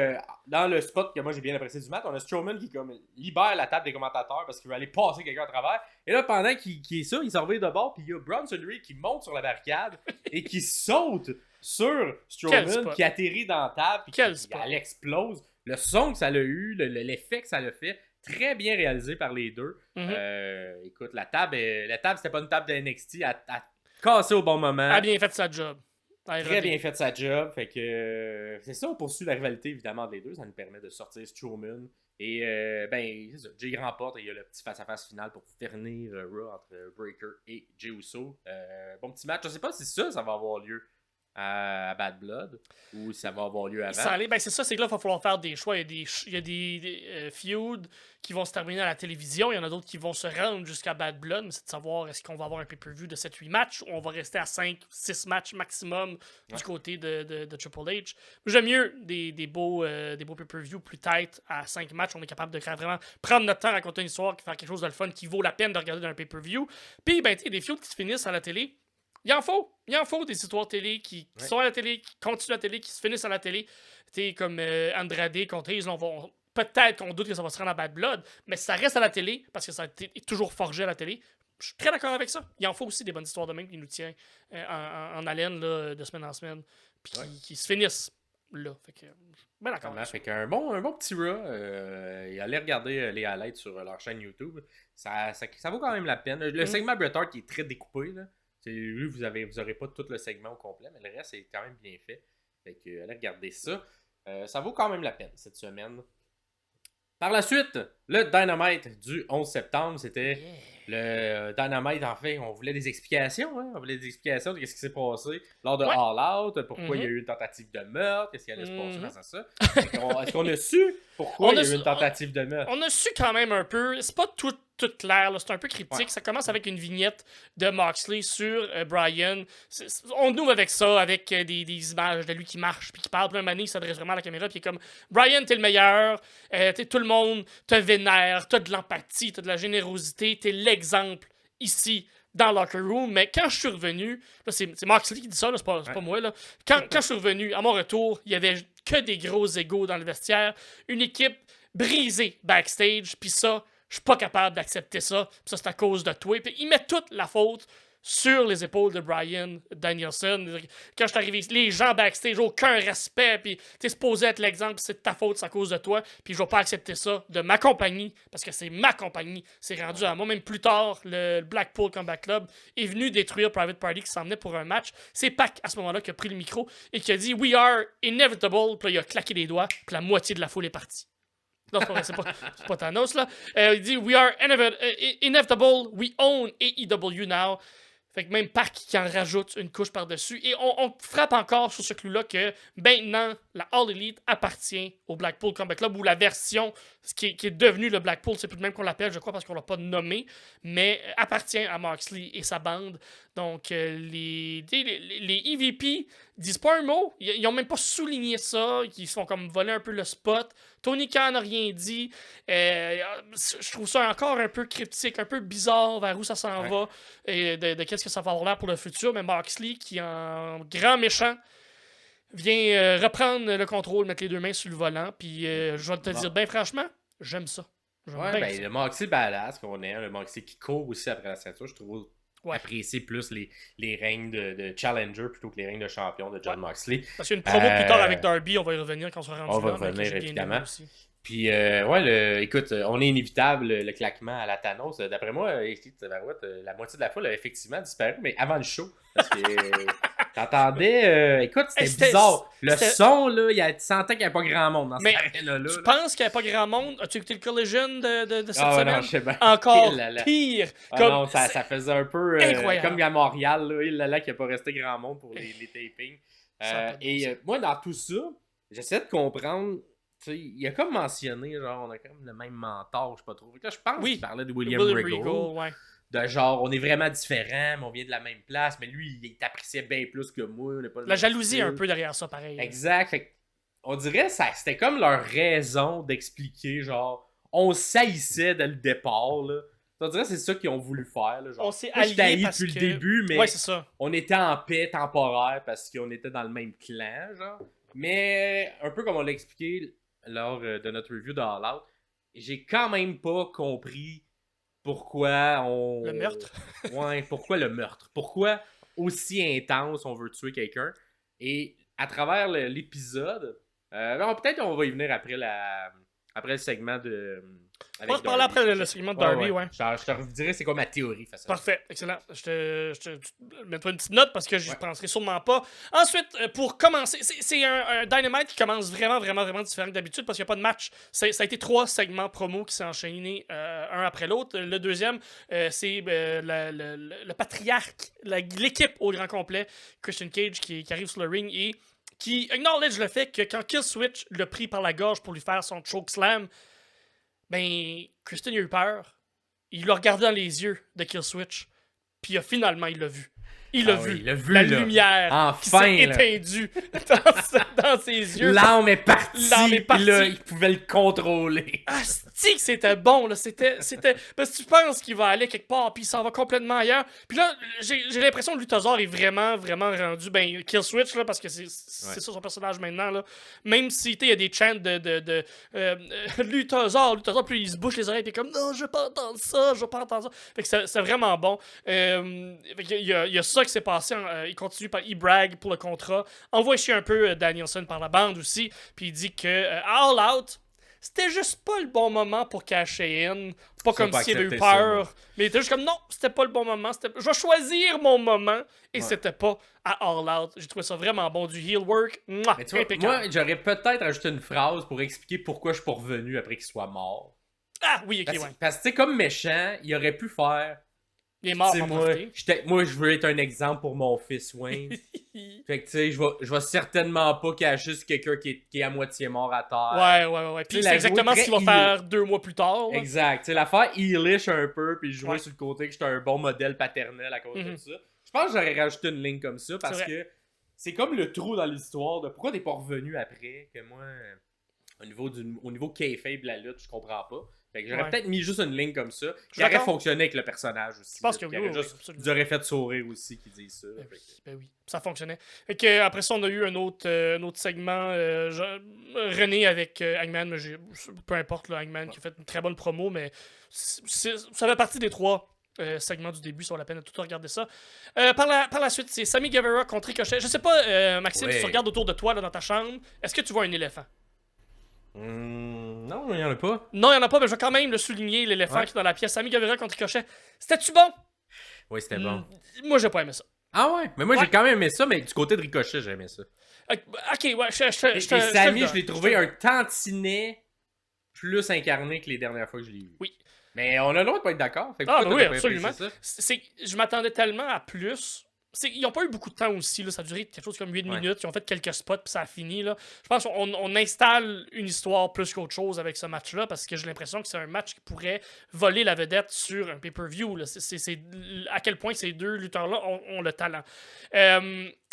dans le spot que moi j'ai bien apprécié du match, on a Strowman qui comme libère la table des commentateurs parce qu'il veut aller passer quelqu'un à travers. Et là, pendant qu'il est ça, il s'en revient de bord. Puis il y a Bronson Reed qui monte sur la barricade et qui saute sur Strowman qui atterrit dans la table puis elle explose. Le son que ça a eu, l'effet que ça l'a fait, très bien réalisé par les deux. Écoute, la table c'était pas une table de NXT, elle a cassé au bon moment. Elle a bien fait sa job. Très bien fait sa job. Fait que c'est ça, on poursuit la rivalité évidemment des deux. Ça nous permet de sortir Strowman. Et c'est ça. Jay remporte et il y a le petit face-à-face final pour finir Raw entre Breaker et Jey Uso. Bon petit match. Je sais pas si ça va avoir lieu à Bad Blood ou ça va avoir lieu avant. C'est ça, c'est que là, il va falloir faire des choix. Il y a des feuds qui vont se terminer à la télévision. Il y en a d'autres qui vont se rendre jusqu'à Bad Blood. Mais c'est de savoir est-ce qu'on va avoir un pay-per-view de 7-8 matchs ou on va rester à 5-6 matchs maximum du côté de Triple H. J'aime mieux des beaux pay-per-view plus tight à 5 matchs. On est capable de vraiment prendre notre temps à raconter une histoire, faire quelque chose de le fun qui vaut la peine de regarder dans un pay-per-view. Puis, des feuds qui se finissent à la télé. Il en faut des histoires télé qui sont à la télé, qui continuent à la télé, qui se finissent à la télé. T'sais, comme Andrade contre Hayes, peut-être qu'on doute que ça va se rendre à Bad Blood, mais ça reste à la télé, parce que ça a été toujours forgé à la télé. Je suis très d'accord avec ça. Il en faut aussi des bonnes histoires de même qui nous tient en haleine là, de semaine en semaine, puis qui se finissent là. Fait que, ben d'accord. Fait qu'un bon petit Raw. Allez regarder les highlights sur leur chaîne YouTube. Ça vaut quand même la peine. Le segment Bret Hart qui est très découpé, là. Lui, vous n'aurez pas tout le segment au complet, mais le reste est quand même bien fait. Fait que allez regarder ça. Ça vaut quand même la peine cette semaine. Par la suite, le Dynamite du 11 septembre, c'était le Dynamite, en fait, on voulait des explications. On voulait des explications de ce qui s'est passé lors de All Out, pourquoi il y a eu une tentative de meurtre, qu'est-ce qui allait se passer face à ça. Est-ce qu'on a su pourquoi il y a eu une tentative de meurtre? On a su quand même un peu. C'est pas tout clair, là. C'est un peu cryptique. Ça commence avec une vignette de Moxley sur Bryan. On ouvre avec ça, avec des images de lui qui marche puis qui parle. Puis un moment donné, il s'adresse vraiment à la caméra puis il est comme Bryan, t'es le meilleur. Tout le monde te vénère. T'as de l'empathie, t'as de la générosité. T'es l'exemple ici dans le locker room. Mais quand je suis revenu, là, c'est Moxley qui dit ça, là, c'est pas moi. Là. Quand je suis revenu, à mon retour, il y avait que des gros égos dans le vestiaire. Une équipe brisée backstage. Puis ça, je suis pas capable d'accepter ça. Puis ça, c'est à cause de toi. Puis il met toute la faute sur les épaules de Bryan Danielson. Quand je suis arrivé, les gens backstage, aucun respect. Puis t'es supposé être l'exemple, c'est de ta faute, c'est à cause de toi. Puis je vais pas accepter ça de ma compagnie, parce que c'est ma compagnie. C'est rendu à moi. Même plus tard, le Blackpool Combat Club est venu détruire Private Party qui s'en venait pour un match. C'est Pac, à ce moment-là, qui a pris le micro et qui a dit « We are inevitable ». Puis là, il a claqué les doigts, puis la moitié de la foule est partie. Non, c'est pas vrai, c'est pas Thanos, là. Il dit « We are inevitable, we own AEW now ». Fait que même Pac qui en rajoute une couche par-dessus. Et on frappe encore sur ce clou-là que maintenant, la All Elite appartient au Blackpool Combat Club, ou la version qui est devenue le Blackpool, c'est plus de même qu'on l'appelle, je crois, parce qu'on l'a pas nommé, mais appartient à Moxley et sa bande. Donc, les EVP disent pas un mot. Ils ont même pas souligné ça. Ils se font comme voler un peu le spot. Tony Khan n'a rien dit. Je trouve ça encore un peu cryptique, un peu bizarre vers où ça s'en va et de qu'est-ce que ça va avoir l'air pour le futur. Mais Moxley, qui est en grand méchant, vient reprendre le contrôle, mettre les deux mains sur le volant. Puis, je vais te dire, ben franchement, j'aime ça. Le Moxley badass qu'on est, le Moxley qui court aussi après la ceinture, je trouve apprécier plus les règnes de Challenger plutôt que les règnes de champion de Jon Moxley. Parce qu'il y a une promo plus tard avec Darby, on va y revenir quand on sera rendu là. On va revenir, évidemment. Puis, écoute, on est inévitable, le claquement à la Thanos. D'après moi, la moitié de la foule a effectivement disparu, mais avant le show. Parce que T'entendais, écoute, c'était bizarre. Le son, là, tu sentais qu'il n'y avait pas grand monde dans cette arène-là. Tu penses qu'il n'y avait pas grand monde? As-tu écouté le Collision de cette semaine? Non, je sais bien. Encore pire. Non, ça faisait un peu incroyable. comme à Montréal, là, qu'il n'y a pas resté grand monde pour les tapings. Moi, dans tout ça, j'essaie de comprendre. Il a comme mentionné, genre, on a comme le même mentor, je sais pas trop. Là, je pense qu'il parlait de William Regal. Ouais. De genre, on est vraiment différents, mais on vient de la même place. Mais lui, il t'appréciait bien plus que moi. La jalousie un peu derrière ça, pareil. Exact. Fait, on dirait que c'était comme leur raison d'expliquer, genre, on saillissait dès le départ, là. On dirait que c'est ça qu'ils ont voulu faire. Là, genre. On s'est alliés parce depuis que... le début, mais ouais, c'est ça. On était en paix temporaire parce qu'on était dans le même clan, genre. Mais un peu comme on l'a expliqué lors de notre review de All Out, j'ai quand même pas compris pourquoi on... Le meurtre? Ouais, pourquoi le meurtre? Pourquoi aussi intense on veut tuer quelqu'un? Et à travers l'épisode, peut-être on va y venir après le segment de... On va reparler après le segment de Darby, ouais. Je te dirai c'est quoi ma théorie face à ça. Parfait, excellent. Mets-toi une petite note parce que je ne penserai sûrement pas. Ensuite, pour commencer, c'est un Dynamite qui commence vraiment, vraiment, vraiment différent que d'habitude parce qu'il n'y a pas de match. Ça a été 3 segments promo qui s'est enchaînés un après l'autre. Le deuxième, c'est le patriarche, l'équipe au grand complet, Christian Cage, qui arrive sur le ring et qui acknowledge le fait que quand Killswitch l'a pris par la gorge pour lui faire son chokeslam, ben, Christian a eu peur. Il l'a regardé dans les yeux de Killswitch. Puis finalement, il l'a vu. Il l'a vu. La lumière qui s'est éteindue dans ses yeux. L'âme est partie. Là, il pouvait le contrôler. Ah, c'est que c'était bon. Là. C'était... Parce que tu penses qu'il va aller quelque part, puis il s'en va complètement ailleurs. Puis là, j'ai l'impression que Luthazor est vraiment, vraiment rendu Killswitch, là, parce que c'est ça son personnage maintenant. Là. Même si il y a des chants de Luthazor, puis il se bouche les oreilles, puis comme non, je veux pas entendre ça, je veux pas entendre ça. Fait que c'est vraiment bon. Il y a ça qui s'est passé. Il continue par brag pour le contrat. Envoie chier un peu Danielson par la bande aussi. Puis il dit que All Out, c'était juste pas le bon moment pour cacher in. Pas comme s'il avait eu peur. Ça, mais il était juste comme non, c'était pas le bon moment. Je vais choisir mon moment. Et c'était pas à All Out. J'ai trouvé ça vraiment bon. Du heel work. Moi, j'aurais peut-être ajouté une phrase pour expliquer pourquoi je suis pas revenu après qu'il soit mort. Ah oui, ok, parce que comme méchant, il aurait pu faire. Il est mort, moi, je veux être un exemple pour mon fils Wayne. Fait que, tu sais, je vais certainement pas cacher sur quelqu'un qui est à moitié mort à terre. Ouais. Puis c'est exactement ce qu'il va faire 2 mois plus tard. Là. Exact. Tu sais, l'affaire heelish un peu, puis jouer sur le côté que j'étais un bon modèle paternel à cause de ça. Je pense que j'aurais rajouté une ligne comme ça, parce que c'est comme le trou dans l'histoire de pourquoi t'es pas revenu après, que moi, au niveau kayfabe de la lutte, je comprends pas. Fait que j'aurais peut-être mis juste une ligne comme ça. Qui aurait fonctionné avec le personnage aussi. Je pense que oui. Ils auraient fait sourire aussi qu'ils disent ça. Ben oui, ça fonctionnait. Fait que, après ça, on a eu un autre segment. René avec Hangman. Mais peu importe, là, Hangman qui a fait une très bonne promo. Mais ça fait partie des 3 segments du début. Ça vaut la peine de tout regarder ça. Par la suite, c'est Sammy Guevara contre Ricochet. Je sais pas, Maxime, si tu regardes autour de toi là, dans ta chambre, est-ce que tu vois un éléphant? Non, il n'y en a pas. Non, il n'y en a pas, mais je vais quand même le souligner, l'éléphant qui est dans la pièce. Sammy Guevara contre Ricochet. C'était-tu bon? Oui, c'était bon. Moi, j'ai pas aimé ça. Ah ouais? Mais moi, j'ai quand même aimé ça, mais du côté de Ricochet, j'ai aimé ça. Ok, ouais, et Sammy, je l'ai trouvé un tantinet plus incarné que les dernières fois que je l'ai vu. Oui. Mais on a le droit de pas être d'accord. Oui, absolument. Je m'attendais tellement à plus... Ils n'ont pas eu beaucoup de temps aussi, là. Ça a duré quelque chose comme 8 minutes. Ils ont fait quelques spots, puis ça a fini. Là. Je pense qu'on installe une histoire plus qu'autre chose avec ce match-là, parce que j'ai l'impression que c'est un match qui pourrait voler la vedette sur un pay-per-view. Là. C'est à quel point ces 2 lutteurs-là ont le talent.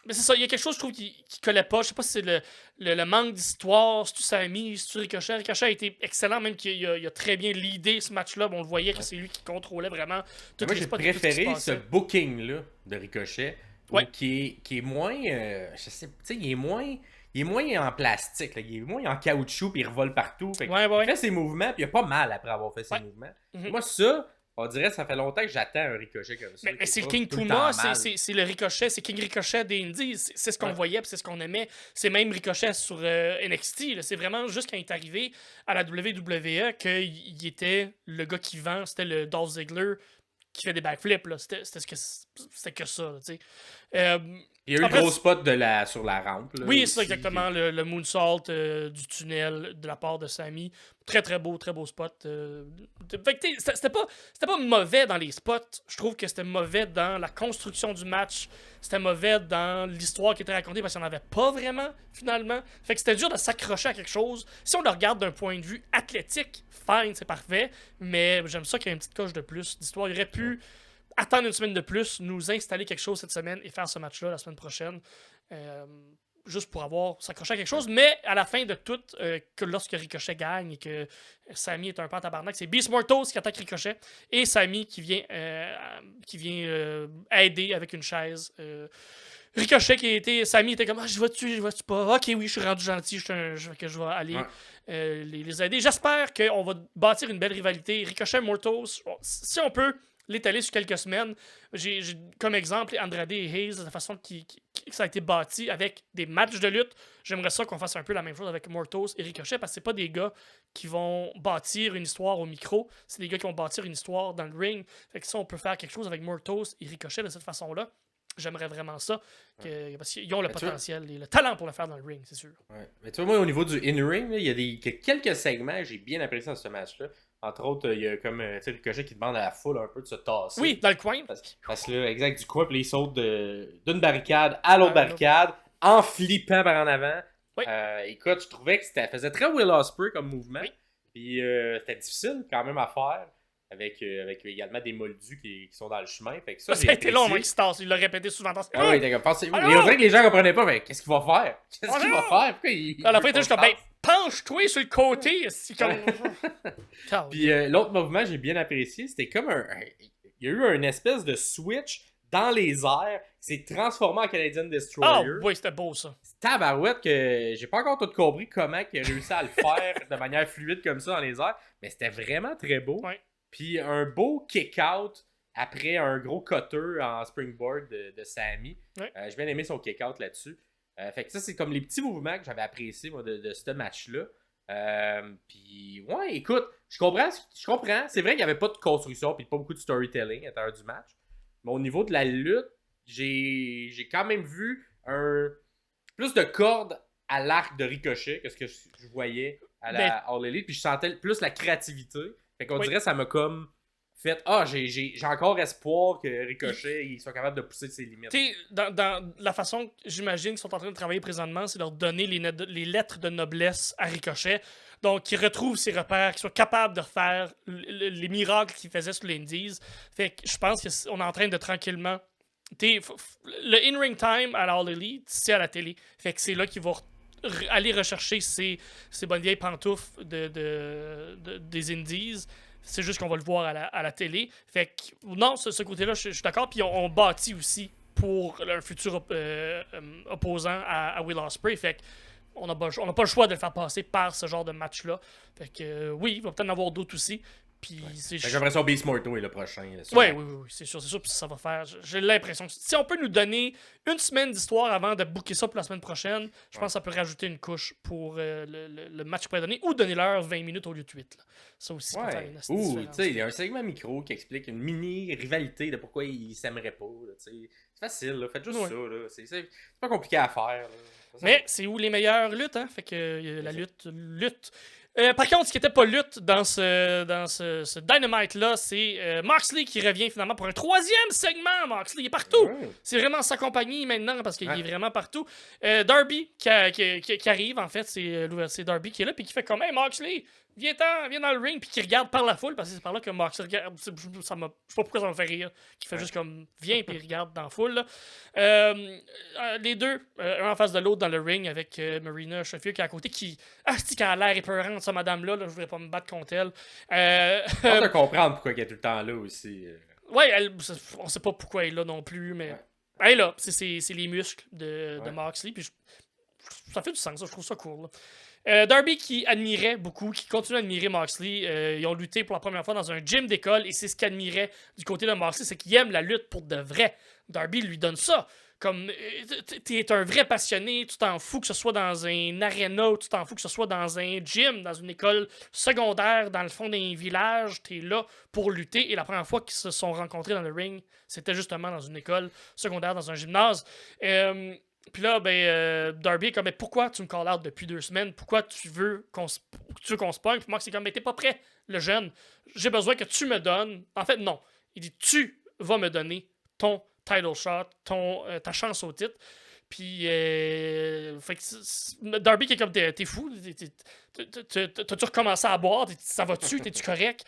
Mais c'est ça, il y a quelque chose, je trouve, qui collait pas. Je sais pas si c'est le manque d'histoire, si tu Sammy, si tu Ricochet. Ricochet a été excellent, même qu'il a très bien leadé ce match-là. Bon, on le voyait que c'est lui qui contrôlait vraiment tout. Moi, j'ai préféré ce booking-là de Ricochet, qui est moins... je sais, tu sais, il est moins en plastique, là. Il est moins en caoutchouc, puis il revole partout. Fait il fait ses mouvements, puis il a pas mal après avoir fait ses mouvements. Moi, ça... On dirait que ça fait longtemps que j'attends un Ricochet comme ça. Mais c'est le King Puma, c'est le Ricochet, c'est King Ricochet des Indies. C'est ce qu'on voyait, c'est ce qu'on aimait. C'est même Ricochet sur NXT. C'est vraiment juste quand il est arrivé à la WWE qu'il était le gars qui vend. C'était le Dolph Ziggler qui fait des backflips. C'était que ça. Il y a eu Après, le gros spot sur la rampe. Là, oui, aussi, c'est exactement le moonsault du tunnel de la part de Sami. Très très beau spot. Fait que, c'était pas mauvais dans les spots. Je trouve que c'était mauvais dans la construction du match. C'était mauvais dans l'histoire qui était racontée parce qu'il n'y en avait pas vraiment finalement. Fait que c'était dur de s'accrocher à quelque chose. Si on le regarde d'un point de vue athlétique, fine, c'est parfait. Mais j'aime ça qu'il y ait une petite coche de plus d'histoire. Il aurait pu attendre une semaine de plus, nous installer quelque chose cette semaine et faire ce match-là la semaine prochaine. Juste pour s'accrocher à quelque chose, mais à la fin de tout, que lorsque Ricochet gagne et que Sami est un peu en tabarnak, c'est Beast Mortos qui attaque Ricochet et Sami qui vient aider avec une chaise. Ricochet Sami était comme je vais-tu pas? Ok, oui, je suis rendu gentil, je vais aller les aider. J'espère qu'on va bâtir une belle rivalité. Ricochet Mortos, si on peut l'étaler sur quelques semaines. J'ai comme exemple Andrade et Hayes, la façon que ça a été bâti avec des matchs de lutte. J'aimerais ça qu'on fasse un peu la même chose avec Mortos et Ricochet parce que c'est pas des gars qui vont bâtir une histoire au micro, c'est des gars qui vont bâtir une histoire dans le ring. Fait que ça, on peut faire quelque chose avec Mortos et Ricochet de cette façon-là. J'aimerais vraiment ça. Parce qu'ils ont le potentiel et le talent pour le faire dans le ring, c'est sûr. Ouais. Mais tu vois, moi, au niveau du in-ring, il y a quelques segments que j'ai bien apprécié dans ce match-là. Entre autres, il y a comme Ricochet qui demande à la foule un peu de se tasser. Oui, dans le coin. Parce que là, exact, du coin, puis il saute d'une barricade à l'autre barricade en flippant par en avant. Oui. Écoute, je trouvais que ça faisait très Will Ospreay comme mouvement. Oui. Puis c'était difficile quand même à faire. Avec également des moldus qui sont dans le chemin. Fait que ça a été long, moi, qui se tasse. Il l'a répété souvent. Ah oui, il était comme pensé. Mais on dirait que les gens comprenaient pas. Mais qu'est-ce qu'il va faire? Qu'est-ce qu'il va faire? À la fin, il était juste comme, penche-toi sur le côté. Puis l'autre mouvement, j'ai bien apprécié. C'était comme il y a eu une espèce de switch dans les airs qui s'est transformé en Canadian Destroyer. Ah oui, c'était beau, ça. Tabarouette que j'ai pas encore tout compris comment il a réussi à le faire de manière fluide comme ça dans les airs. Mais c'était vraiment très beau. Ouais. Puis un beau kick-out après un gros cutter en springboard de Sami. Ouais. J'ai bien aimé son kick-out là-dessus. Fait que ça, c'est comme les petits mouvements que j'avais appréciés moi, de ce match-là. Puis, ouais, écoute, je comprends. C'est vrai qu'il n'y avait pas de construction puis pas beaucoup de storytelling à l'intérieur du match. Mais au niveau de la lutte, j'ai quand même vu plus de cordes à l'arc de Ricochet que ce que je voyais à la All Elite. Puis je sentais plus la créativité. Fait qu'on dirait que ça m'a comme fait j'ai encore espoir que Ricochet il soit capable de pousser de ses limites. Tu sais, dans la façon que j'imagine qu'ils sont en train de travailler présentement, c'est leur donner les lettres de noblesse à Ricochet. Donc, qu'il retrouve ses repères, qu'il soit capable de refaire les miracles qu'il faisait sur l'Indies. Fait que je pense qu'on est en train de tranquillement. Le in-ring time à l'All Elite, c'est à la télé. Fait que c'est là qu'il va aller rechercher ces bonnes vieilles pantoufles des Indies. C'est juste qu'on va le voir à la télé. Fait que, non, ce côté-là, je suis d'accord. Puis on bâtit aussi pour un futur opposant à Will Ospreay. Fait que on n'a pas le choix de le faire passer par ce genre de match-là. Fait que, oui, il va peut-être en avoir d'autres aussi. Puis c'est j'ai l'impression que Beast Morto est le prochain. Oui, c'est sûr. Puis ça va faire. J'ai l'impression que si on peut nous donner une semaine d'histoire avant de booker ça pour la semaine prochaine, je pense que ça peut rajouter une couche pour le match qu'on pourrait donner ou donner l'heure 20 minutes au lieu de 8. Là. Ça aussi, peut faire une différence. Tu sais, il y a un segment micro qui explique une mini rivalité de pourquoi ils s'aimeraient pas. C'est facile, là. Faites juste ça. Là. C'est pas compliqué à faire. Là. Mais c'est où les meilleures luttes, hein? Fait que la lutte. Par contre, ce qui n'était pas lutte dans ce Dynamite-là, c'est Moxley qui revient finalement pour un troisième segment. Moxley, il est partout. Ouais. C'est vraiment sa compagnie maintenant parce qu'il est vraiment partout. Darby qui arrive, en fait, c'est Darby qui est là puis qui fait comme « Hey, Moxley, viens dans le ring » puis qui regarde par la foule parce que c'est par là que Moxley regarde. Je sais pas pourquoi ça me fait rire. Qui fait juste comme « Viens » puis il regarde dans la foule. Les deux, un en face de l'autre dans le ring avec Marina Shafir qui est à côté qui a l'air épeurante, ça, madame-là. Là, je voudrais pas me battre contre elle. On peut comprendre pourquoi elle est tout le temps là aussi. Ouais, on sait pas pourquoi elle est là non plus, mais elle est là. C'est les muscles de Moxley. Puis ça fait du sens, ça, je trouve ça cool. Darby qui admirait beaucoup, qui continue à admirer Moxley. Ils ont lutté pour la première fois dans un gym d'école et c'est ce qu'il admirait du côté de Moxley, c'est qu'il aime la lutte pour de vrai. Darby lui donne ça. comme t'es un vrai passionné, tu t'en fous que ce soit dans un aréna, tu t'en fous que ce soit dans un gym, dans une école secondaire, dans le fond d'un village, t'es là pour lutter. Et la première fois qu'ils se sont rencontrés dans le ring, c'était justement dans une école secondaire, dans un gymnase. Puis là, Darby est comme, mais pourquoi tu me call out depuis 2 semaines? Pourquoi tu veux qu'on se pogne? Puis moi, c'est comme, mais t'es pas prêt, le jeune. J'ai besoin que tu me donnes. En fait, non. Il dit, tu vas me donner ton title shot, ta chance au titre. Puis, fait que Darby qui est comme, t'es fou. T'as-tu recommencé à boire? Ça va-tu? T'es-tu correct?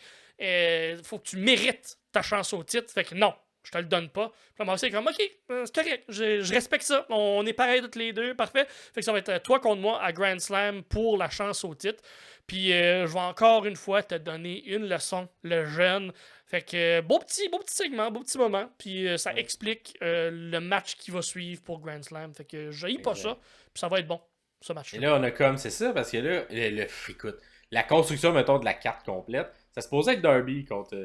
Faut que tu mérites ta chance au titre. Fait que non. Je te le donne pas. Puis là, Moxley est comme, OK, c'est correct. Je respecte ça. On est pareils toutes les deux. Parfait. Fait que ça va être toi contre moi à Grand Slam pour la chance au titre. Puis je vais encore une fois te donner une leçon, le jeune. Fait que beau petit segment, beau petit moment. Puis ça explique le match qui va suivre pour Grand Slam. Fait que je pas ça. Puis ça va être bon, ce match-là. Et là, on a comme, c'est ça, parce que là, écoute, la construction, mettons, de la carte complète, ça se posait être Darby contre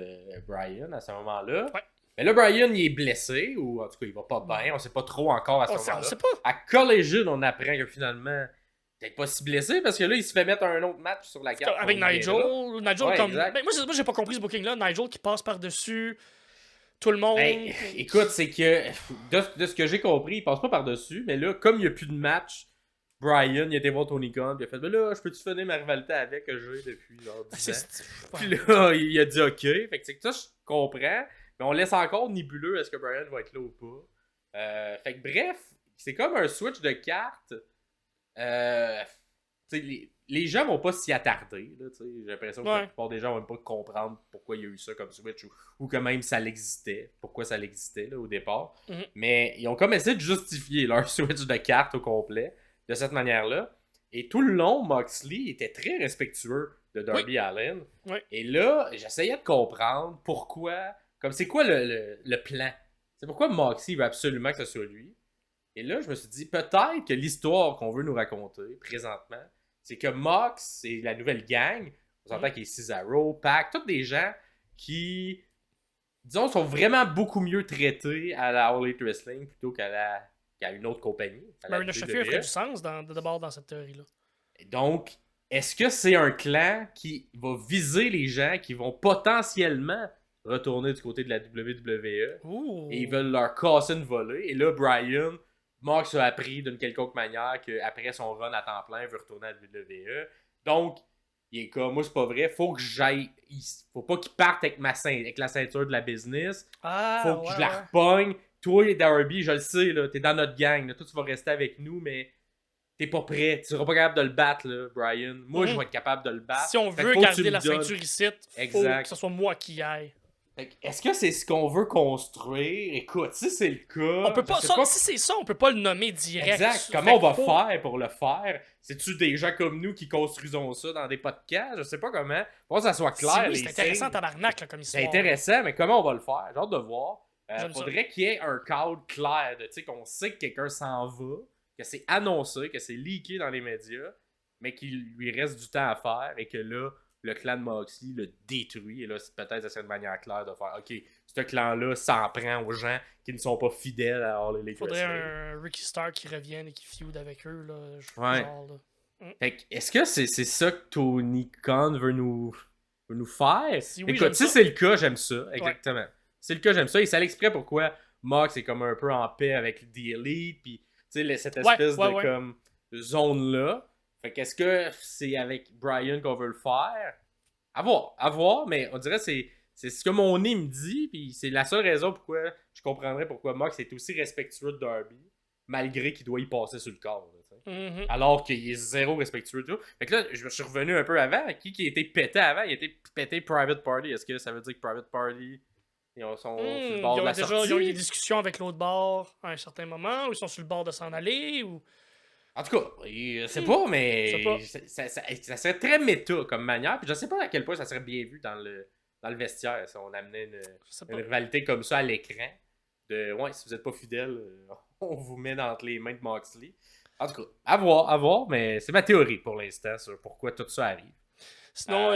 Bryan à ce moment-là. Ouais. Mais là, Bryan, il est blessé, ou en tout cas, il va pas bien. On sait pas trop encore à ce moment-là. On sait pas. À Collision, on apprend que finalement, peut-être pas si blessé, parce que là, il se fait mettre un autre match sur la carte. Avec Nigel. Nigel, ouais, comme. Ben, moi, j'ai pas compris ce booking-là. Nigel qui passe par-dessus tout le monde. Ben, écoute, c'est que, de ce que j'ai compris, il passe pas par-dessus, mais là, comme il n'y a plus de match, Bryan, il a été voir Tony Khan, puis il a fait, ben là, je peux-tu finir ma rivalité avec que j'ai depuis genre 10 ans? Puis là, il a dit OK. Fait que c'est que ça, je comprends. Mais on laisse encore nébuleux est-ce que Bryan va être là ou pas. Fait que bref, c'est comme un switch de cartes. Les gens vont pas s'y attarder. J'ai l'impression que la plupart des gens vont même pas comprendre pourquoi il y a eu ça comme switch ou que même ça l'existait. Pourquoi ça l'existait là, au départ. Mm-hmm. Mais ils ont comme essayé de justifier leur switch de cartes au complet de cette manière-là. Et tout le long, Moxley était très respectueux de Darby Allin. Oui. Et là, j'essayais de comprendre pourquoi. Comme c'est quoi le plan? C'est pourquoi Moxley veut absolument que ce soit lui. Et là, je me suis dit, peut-être que l'histoire qu'on veut nous raconter présentement, c'est que Mox, c'est la nouvelle gang. On s'entend qu'il y a Cesaro, Pac, tous des gens qui, disons, sont vraiment beaucoup mieux traités à la All Elite Wrestling plutôt qu'à une autre compagnie. Marina Shafir ferait du sens d'abord dans cette théorie-là. Et donc, est-ce que c'est un clan qui va viser les gens qui vont potentiellement retourner du côté de la WWE Ouh. et ils veulent leur casser une volée? Et là, Bryan, Mox a appris d'une quelconque manière qu'après son run à temps plein, il veut retourner à la WWE. Donc, il est comme, moi, c'est pas vrai, faut que j'aille. Faut pas qu'il parte avec la ceinture de la business. Faut que je la repogne. Toi et Darby, je le sais, là, t'es dans notre gang. Là. Toi, tu vas rester avec nous, mais t'es pas prêt. Tu seras pas capable de le battre, là, Bryan. Moi, je vais être capable de le battre. Si on veut garder la ceinture ici, faut que ce soit moi qui y aille. Est-ce que c'est ce qu'on veut construire? Écoute, si c'est le cas... On peut pas, si c'est ça, on peut pas le nommer direct. Exact. Comment on va faire pour le faire? C'est-tu des gens comme nous qui construisons ça dans des podcasts? Je sais pas comment. Pour que ça soit clair. C'est intéressant, tabarnak, là, comme histoire. C'est intéressant, mais comment on va le faire? J'ai hâte de voir. Faudrait qu'il y ait un cadre clair de, qu'on sait que quelqu'un s'en va, que c'est annoncé, que c'est leaké dans les médias, mais qu'il lui reste du temps à faire et que là, le clan de Moxley le détruit. Et là, peut-être ça serait une manière claire de faire OK, ce clan-là s'en prend aux gens qui ne sont pas fidèles à All Elite Wrestling. Faudrait un Ricky Stark qui revienne et qui feud avec eux. Là, genre, là. Fait que, est-ce que c'est ça que Tony Khan veut nous faire? Si oui, écoute, si c'est le cas, j'aime ça. Exactement. Ouais. Si c'est le cas, j'aime ça. Et ça l'exprès pourquoi Mox est comme un peu en paix avec The Elite. Puis, tu sais, cette espèce de comme zone-là. Fait qu'est-ce que c'est avec Bryan qu'on veut le faire? À voir, mais on dirait que c'est ce que mon nez me dit, puis c'est la seule raison pourquoi je comprendrais pourquoi Mox est aussi respectueux de Darby, malgré qu'il doit y passer sur le corps. Alors qu'il est zéro respectueux de tout. Fait que là, je suis revenu un peu avant. Qui a été pété avant? Il a été pété Private Party. Est-ce que ça veut dire que Private Party, ils sont sur le bord de la sortie? Ils ont eu des discussions avec l'autre bord à un certain moment, ou ils sont sur le bord de s'en aller, ou... En tout cas, je sais pas, mais ça serait très méta comme manière. Puis je sais pas à quel point ça serait bien vu dans le vestiaire si on amenait une rivalité comme ça à l'écran. Si vous êtes pas fidèle, on vous met entre les mains de Moxley. En tout cas, à voir, mais c'est ma théorie pour l'instant sur pourquoi tout ça arrive. Sinon,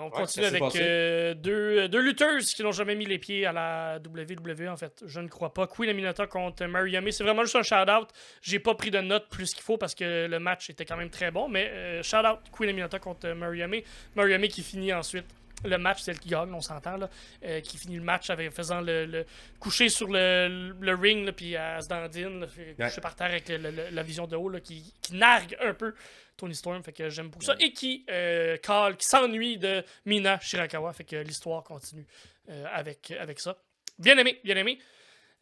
on continue qu'est-ce qui avec s'est deux lutteuses qui n'ont jamais mis les pieds à la WWE, en fait. Je ne crois pas. Queen Aminata contre Mariami. C'est vraiment juste un shout-out. J'ai pas pris de notes plus qu'il faut parce que le match était quand même très bon. Mais shout-out Queen Aminata contre Mariami. Mariami qui finit ensuite le match, c'est elle qui gagne, on s'entend, là. Qui finit le match avec faisant le coucher sur le ring, là, puis elle se dandine, là, coucher par terre avec la vision de haut, là, qui nargue un peu Tony Storm, fait que j'aime beaucoup ça. Et qui s'ennuie de Mina Shirakawa, fait que l'histoire continue avec ça. Bien aimé, bien aimé.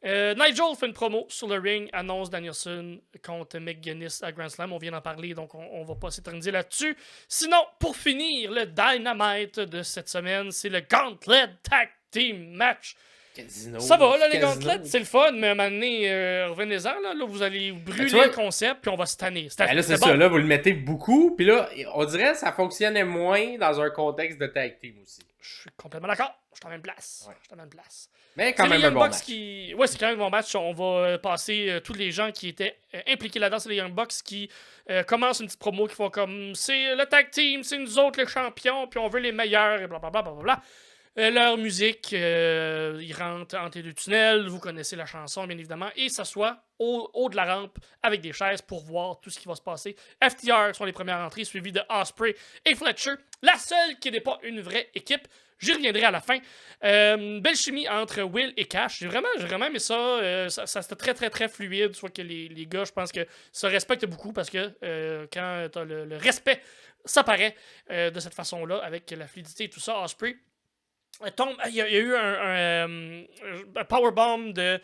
Nigel fait une promo sur le ring, annonce Danielson contre McGuinness à Grand Slam. On vient d'en parler, donc on va pas s'éterniser là-dessus. Sinon, pour finir, le Dynamite de cette semaine, c'est le Gauntlet Tag Team Match. Casino, Ça va, là, les gauntlets, c'est le fun, mais à un moment donné, revenez-en, là, vous allez brûler le concept, puis on va se tanner. Là, c'est ça, là, vous le mettez beaucoup, puis là, on dirait que ça fonctionnait moins dans un contexte de tag team aussi. Je suis complètement d'accord. Je suis en même place. Ouais. Je suis en même place. Mais quand même un bon match. Ouais, c'est quand même un bon match. On va passer tous les gens qui étaient impliqués là-dedans. C'est les Young Bucks qui commencent une petite promo qui font comme c'est le tag team, c'est nous autres les champions, puis on veut les meilleurs, et blablabla. Bla. Leur musique, ils rentrent entre les deux tunnels. Vous connaissez la chanson, bien évidemment. Et s'assoient au haut de la rampe avec des chaises pour voir tout ce qui va se passer. FTR sont les premières entrées, suivies de Ospreay et Fletcher. La seule qui n'est pas une vraie équipe. J'y reviendrai à la fin. Belle chimie entre Will et Cash. J'ai vraiment aimé ça. Ça c'était très, très, très fluide. Soit que les gars, je pense que se respectent beaucoup parce que quand t'as le respect, ça paraît de cette façon-là avec la fluidité et tout ça. Ospreay il y a eu un powerbomb de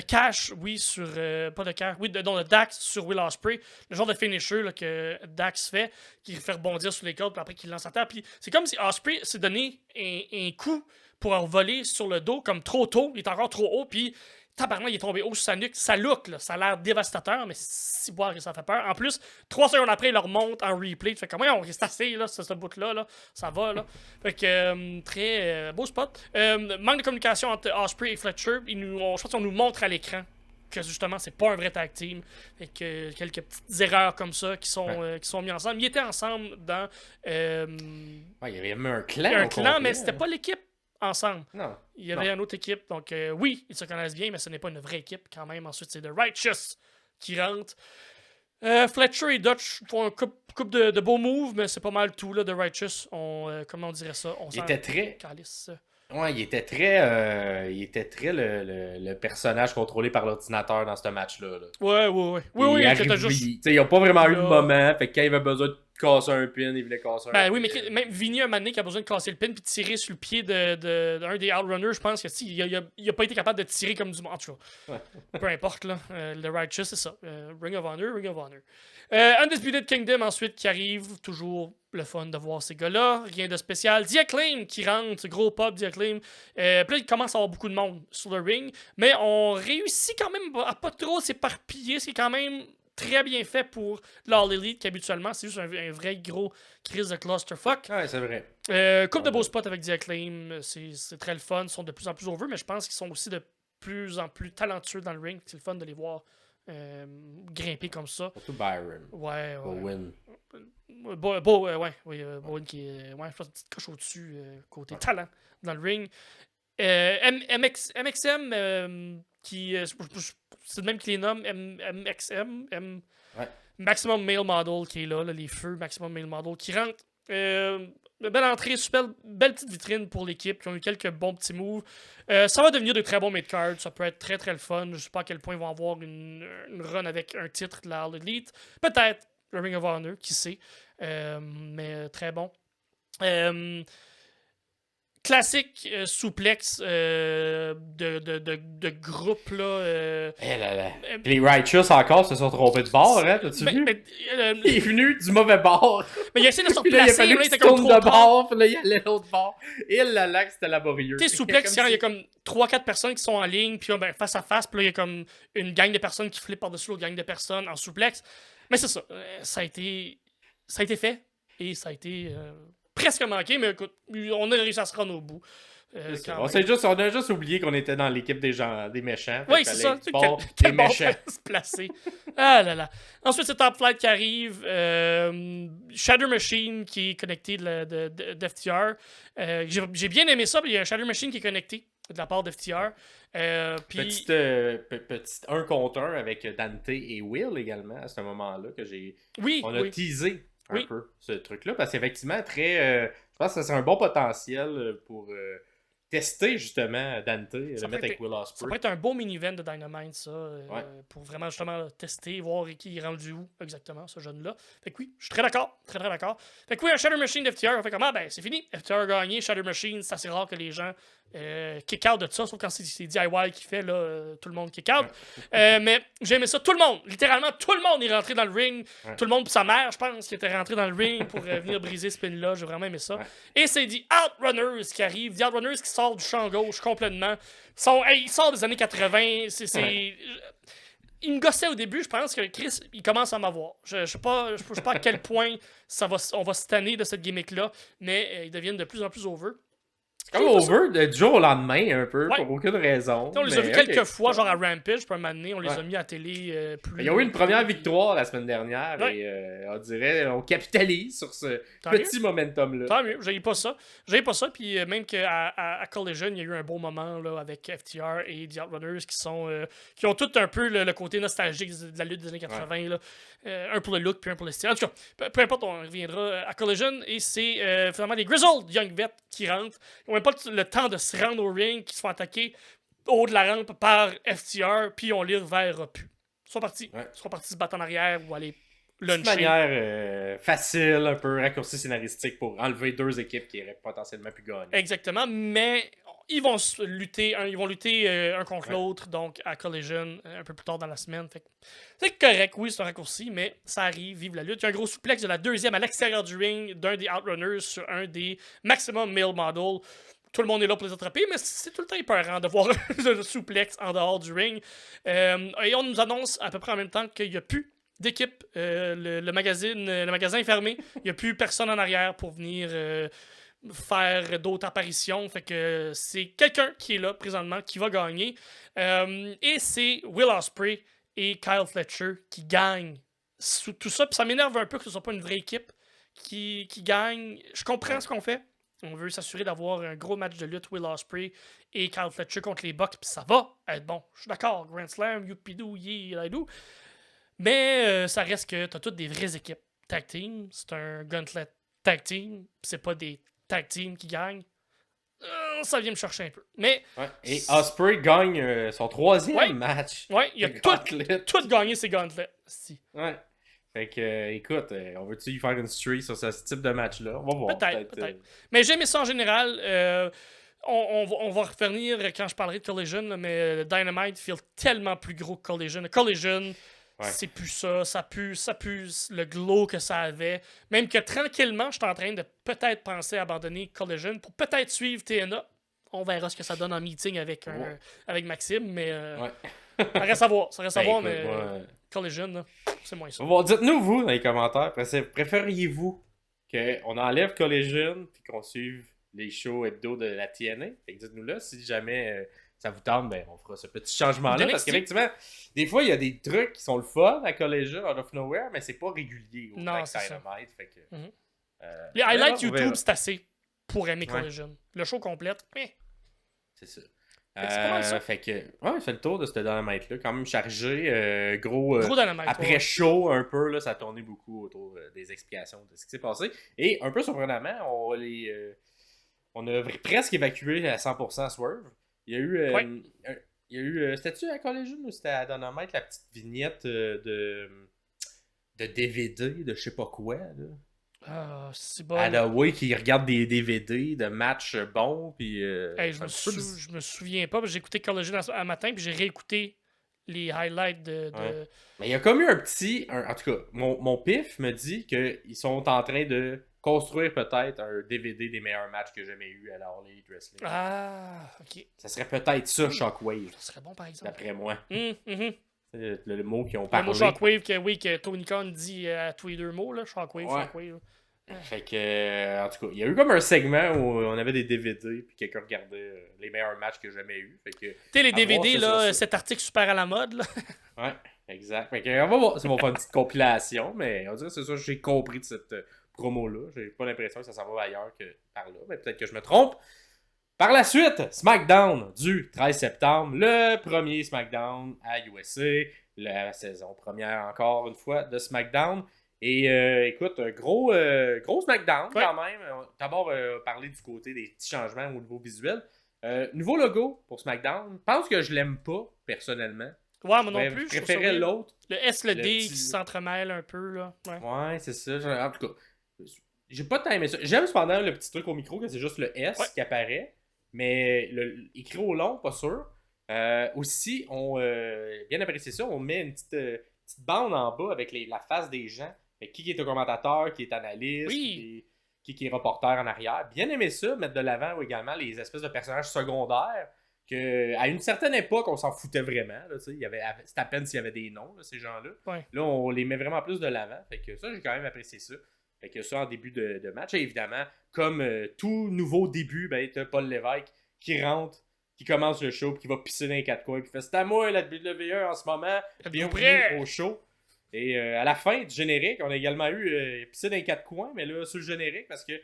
Cash, oui, sur. Pas de Cash, oui, de Dax sur Will Ospreay. Le genre de finisher là, que Dax fait, qui fait rebondir sur les cordes, puis après qu'il lance à terre. Puis c'est comme si Ospreay s'est donné un coup pour voler sur le dos, comme trop tôt. Il est encore trop haut, puis tabarnak, il est tombé haut sur sa nuque. Ça look, là, ça a l'air dévastateur, mais si boire, ça fait peur. En plus, 3 secondes après, il le remonte en replay. Tu fais comment on reste assez, là, ce bout-là, là. Ça va, là. Fait que, très beau spot. Manque de communication entre Ospreay et Fletcher. Je pense qu'on nous montre à l'écran que, justement, c'est pas un vrai tag team. Fait que quelques petites erreurs comme ça qui sont mis ensemble. Ils étaient ensemble dans... il y avait même un clan. Un clan, mais c'était pas l'équipe ensemble. Non. Il y avait une autre équipe, donc oui, ils se connaissent bien, mais ce n'est pas une vraie équipe quand même. Ensuite, c'est The Righteous qui rentre. Fletcher et Dutch font un couple de beaux moves, mais c'est pas mal tout, là, The Righteous. Comment on dirait ça? Il était très... Calice. Ouais, il était très le personnage contrôlé par l'ordinateur dans ce match-là. Là. Ouais. Ils n'ont pas vraiment eu de moment, fait que quand il avait besoin de casser un pin, il voulait casser un pin. Oui, mais même Vinny, un moment donné, qui a besoin de casser le pin puis de tirer sur le pied d'un des Outrunners, je pense qu'il a pas été capable de tirer comme du monde. En tout cas, peu importe, là. Le Righteous, c'est ça. Ring of Honor. Undisputed Kingdom, ensuite, qui arrive. Toujours le fun de voir ces gars-là. Rien de spécial. The Acclaim qui rentre. Gros pop, The Acclaim. Puis là, il commence à avoir beaucoup de monde sur le ring. Mais on réussit quand même à pas trop s'éparpiller. C'est quand même très bien fait pour l'All Elite qu'habituellement, c'est juste un vrai gros crise de clusterfuck. Ouais, c'est vrai. Couple de beaux spots avec The Acclaim. C'est très le fun. Ils sont de plus en plus over, mais je pense qu'ils sont aussi de plus en plus talentueux dans le ring. C'est le fun de les voir grimper comme ça. Surtout Byron. Ouais. Bowen. Bowen qui est, je pense, une petite coche au-dessus, côté talent dans le ring. MXM, qui, c'est le même qui les nomme, MXM, Maximum Male Model qui est là, les feux Maximum Male Model qui rentre. Belle entrée, super belle petite vitrine pour l'équipe qui ont eu quelques bons petits moves. Ça va devenir de très bons mid-cards, ça peut être très très le fun. Je sais pas à quel point ils vont avoir une run avec un titre de la All Elite. Peut-être le Ring of Honor, qui sait. Mais très bon. Classique souplex de groupe là. Les Righteous encore se sont trompés de bord, hein, t'as-tu vu? Il est venu du mauvais bord. Mais il a essayé de se Puis là, il a fallu replacer, qu'il tourne de bord, puis là, il allait l'autre bord. Et là, c'était laborieux. Tu sais, souplex, quand il y a comme 3-4 personnes qui sont en ligne, puis face à face, puis là, il y a comme une gang de personnes qui flippent par-dessus l'autre gang de personnes en souplex. Mais c'est ça. Ça a été fait, et ça a été presque manqué, mais écoute, on a réussi à se rendre au bout. On a juste oublié qu'on était dans l'équipe des méchants. Oui, c'est ça. Quel bon méchants. se placer. Ah là là. Ensuite, c'est Top Flight qui arrive. Shadow Machine qui est connecté d'FTR. J'ai bien aimé ça. Il y a un Shadow Machine qui est connecté de la part d'FTR. Petite 1 contre 1 avec Dante et Will également à ce moment-là que on a teasé un peu ce truc-là parce qu'effectivement je pense que c'est un bon potentiel pour tester justement Dante, le mettre avec Will Ospreay. Ça pourrait être un beau mini-event de Dynamite, ça, pour vraiment justement tester, voir qui est rendu où exactement, ce jeune-là. Fait que oui, je suis très d'accord, très très d'accord. Fait que oui, un Shadow Machine d'FTR, on fait comment? Ben c'est fini, FTR a gagné, Shadow Machine, c'est assez rare que les gens kick out de ça, sauf quand c'est DIY qui fait, là, tout le monde kick out. Mais j'ai aimé ça, tout le monde, littéralement tout le monde est rentré dans le ring, tout le monde, pis sa mère, je pense, qui était rentré dans le ring pour venir briser ce pin-là, j'ai vraiment aimé ça. Et c'est The Outrunners qui arrive, The Outrunners qui sort du champ gauche complètement. Il sort des années 80, il me gossait au début, je pense que Chris, il commence à m'avoir. Je sais pas à quel point on va se tanner de cette gimmick-là, mais ils deviennent de plus en plus over. Comme over du jour au lendemain, un peu, pour aucune raison. On les a vus quelques fois, genre à Rampage, puis un moment donné, on les a mis à télé plus. Ils ont eu une première victoire la semaine dernière, et on dirait on capitalise sur ce petit momentum-là. Tant mieux, j'aille pas ça. Puis même qu'à Collision, il y a eu un beau moment là, avec FTR et The Outrunners qui ont tout un peu le côté nostalgique de la lutte des années 80. Là. Un pour le look, puis un pour le style. En tout cas, peu importe, on reviendra à Collision, et c'est finalement les Grizzled Young Vets qui rentrent. Ils n'ont même pas le temps de se rendre au ring, qui se font attaquer au haut de la rampe par FTR, puis on lire vers Rapu. Ils sont partis se battre en arrière ou aller luncher. De manière facile, un peu raccourci scénaristique pour enlever deux équipes qui auraient potentiellement pu gagner. Exactement, mais ils vont lutter un contre l'autre, donc à Collision un peu plus tard dans la semaine. Fait que c'est correct, oui, c'est un raccourci, mais ça arrive, vive la lutte. Il y a un gros suplex de la deuxième à l'extérieur du ring d'un des Outrunners sur un des Maximum Male Model. Tout le monde est là pour les attraper, mais c'est tout le temps épeurant de voir un suplex en dehors du ring. Et on nous annonce à peu près en même temps qu'il n'y a plus d'équipe. Le magasin est fermé. Il n'y a plus personne en arrière pour venir faire d'autres apparitions. Fait que c'est quelqu'un qui est là présentement qui va gagner. Et c'est Will Ospreay et Kyle Fletcher qui gagnent sous tout ça. Puis ça m'énerve un peu que ce soit pas une vraie équipe qui gagne. Je comprends ce qu'on fait. On veut s'assurer d'avoir un gros match de lutte, Will Ospreay et Kyle Fletcher contre les Bucks, puis ça va être bon. Je suis d'accord, Grand Slam, Youpidou, Yee, mais ça reste que t'as toutes des vraies équipes. Tag team, c'est un gauntlet tag team, c'est pas des tag teams qui gagnent. Ça vient me chercher un peu. Mais, et Ospreay gagne son troisième match. Ouais, il a tout gagné ses gauntlets. Si. Ouais. Fait que, écoute, on veut-tu y faire une streak sur ce type de match-là? On va voir. Peut-être. Mais j'aime ça en général. On va revenir quand je parlerai de Collision, mais Dynamite feel tellement plus gros que Collision. Collision, c'est plus ça. Ça pue le glow que ça avait. Même que tranquillement, je suis en train de peut-être penser à abandonner Collision pour peut-être suivre TNA. On verra ce que ça donne en meeting avec Maxime, mais ça reste à voir. Mais Collision, là, c'est moins ça. Bon, dites-nous, vous, dans les commentaires, préfériez-vous qu'on enlève Collision et qu'on suive les shows hebdo de la TNA? Fait que dites-nous là, si jamais ça vous tente, ben, on fera ce petit changement-là. Parce qu'effectivement, des fois, il y a des trucs qui sont le fun à Collision, out of nowhere, mais c'est pas régulier au Dynamite. Fait que, les highlights YouTube, c'est assez pour aimer Collision. Le show complet, c'est ça. C'est pas mal ça. Fait que, on fait le tour de ce Dynamite-là, quand même chargé, gros Dynamite, après show un peu, là, ça a tourné beaucoup autour des explications de ce qui s'est passé. Et un peu surprenamment, on a presque évacué à 100% Swerve. Il y a eu, c'était-tu à Collision ou c'était à Dynamite, la petite vignette de DVD, de je sais pas quoi, là? C'est bon. Hathaway qui regarde des DVD de matchs bons. Puis, je me souviens pas, j'ai écouté Collision un matin, puis j'ai réécouté les highlights de... Mais il y a comme eu un petit... en tout cas, mon pif me dit qu'ils sont en train de construire peut-être un DVD des meilleurs matchs que j'ai jamais eu à la All Elite Wrestling. Ah, ok. Ça serait peut-être ça, Shockwave. Ça serait bon, par exemple. D'après moi. C'est le mot qu'ils ont parlé. Le mot Shockwave que Tony Khan dit à tous les deux mots, là. Shockwave. Fait que, en tout cas, il y a eu comme un segment où on avait des DVD puis quelqu'un regardait les meilleurs matchs que j'ai jamais eu. Fait que, Tu sais, les à voir, DVD, c'est là, sur ça. cet article super à la mode, là. Ouais, exact. Fait que, on va voir. Ça va faire une petite compilation, mais on dirait que c'est ça que j'ai compris de cette promo-là. J'ai pas l'impression que ça s'en va ailleurs que par là, mais peut-être que je me trompe. Par la suite, SmackDown du 13 septembre, le premier SmackDown à USA, la saison première encore une fois de SmackDown. Et écoute, gros SmackDown quand même. D'abord, parler du côté des petits changements au niveau visuel. Nouveau logo pour SmackDown. Je pense que je l'aime pas, personnellement. Ouais, moi non Je plus. Je trouve ça préférais weird. l'autre. Le S, le Le D petit- qui s'entremêlent un peu, là. Ouais. Ouais, c'est ça. En tout cas, j'ai pas tant aimé ça. J'aime cependant le petit truc au micro, que c'est juste le S Ouais. qui apparaît. Mais écrit au long, pas sûr. Aussi, on bien apprécié ça, on met une petite bande en bas avec la face des gens. Fait qui est un commentateur, qui est analyste, Oui. qui est reporter en arrière. Bien aimé ça, mettre de l'avant également les espèces de personnages secondaires. Que, à une certaine époque, on s'en foutait vraiment. Là, c'était à peine s'il y avait des noms, là, ces gens-là. Ouais. Là, on les met vraiment plus de l'avant. Fait que ça, j'ai quand même apprécié ça. Fait que ça, en début de match, et évidemment, comme tout nouveau début, ben, t'as Paul Lévesque qui rentre, qui commence le show, puis qui va pisser dans les quatre coins, puis fait c'est à moi la WWE en ce moment, bienvenue au show. Et à la fin du générique, on a également eu pisser dans les quatre coins, mais là, sur le générique, parce que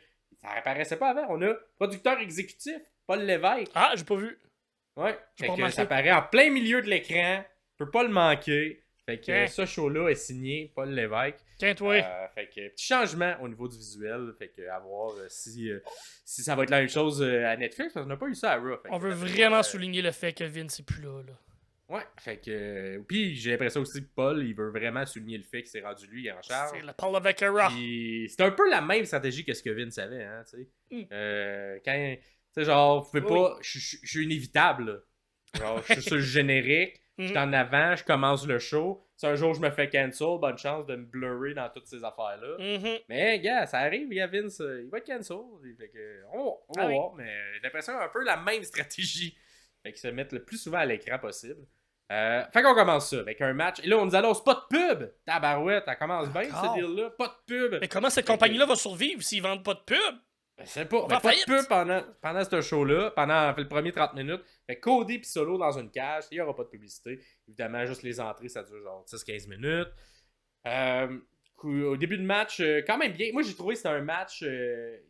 ça apparaissait pas avant, on a producteur exécutif, Paul Lévesque. Ah, j'ai pas vu. Ouais, J'ai fait pas que remarqué. ça apparaît en plein milieu de l'écran, peut pas le manquer. Fait que Ouais. ce show-là est signé Paul Lévesque. Tiens-toi. Fait que petit changement au niveau du visuel. Fait que à voir si ça va être la même chose à Netflix, parce qu'on n'a pas eu ça à Raw. Fait On que, veut vraiment souligner le fait que Vince est plus là. Ouais, fait que. Puis j'ai l'impression aussi que Paul, il veut vraiment souligner le fait que c'est rendu lui en charge. C'est le Paul avec un Raw. Puis c'est un peu la même stratégie que ce que Vince avait, hein, tu sais. Quand. Tu sais, genre, vous pouvez pas. Je suis inévitable, là. Genre, je suis sur le générique, je suis en avant, je commence le show. Si un jour je me fais cancel, bonne chance de me blurrer dans toutes ces affaires-là. Mais, gars, ça arrive, il y a Vince, il va être cancel. Fait que, on va voir, mais j'ai l'impression un peu la même stratégie. Fait qu'ils se mettent le plus souvent à l'écran possible. Fait qu'on commence ça avec un match. Et là, on nous annonce pas de pub. Tabarouette, ça commence bien, ce deal-là. Pas de pub. Mais comment cette compagnie-là va survivre s'ils vendent pas de pub? C'est pas, On va pas de faillite. pub pendant ce show-là, pendant le premier 30 minutes. Fait que Cody puis Solo dans une cage, il n'y aura pas de publicité. Évidemment, juste les entrées, ça dure genre 10-15 minutes. Au début de match, quand même bien. Moi, j'ai trouvé que c'était un match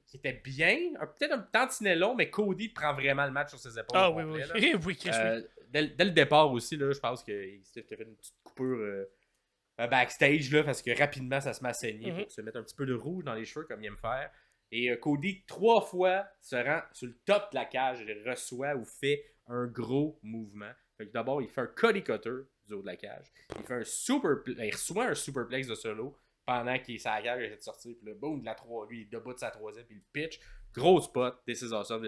qui était bien. Peut-être un tantinet long, mais Cody prend vraiment le match sur ses épaules. Ah au oui, complet, oui. là. Oui, Chris, oui. Dès le départ aussi, là, je pense qu'il s'était fait une petite coupure backstage, là, parce que rapidement, ça se met à saigner pour se mettre un petit peu de rouge dans les cheveux, comme il aime faire. Et Cody, 3 fois, se rend sur le top de la cage et reçoit ou fait un gros mouvement. Fait que d'abord, il fait un Cody Cutter du haut de la cage. Il reçoit un superplex de Solo pendant qu'il est sur la cage et essaie de sortir. Puis là, boum, lui, il est debout de sa troisième, puis il pitch. Gros spot, this is awesome.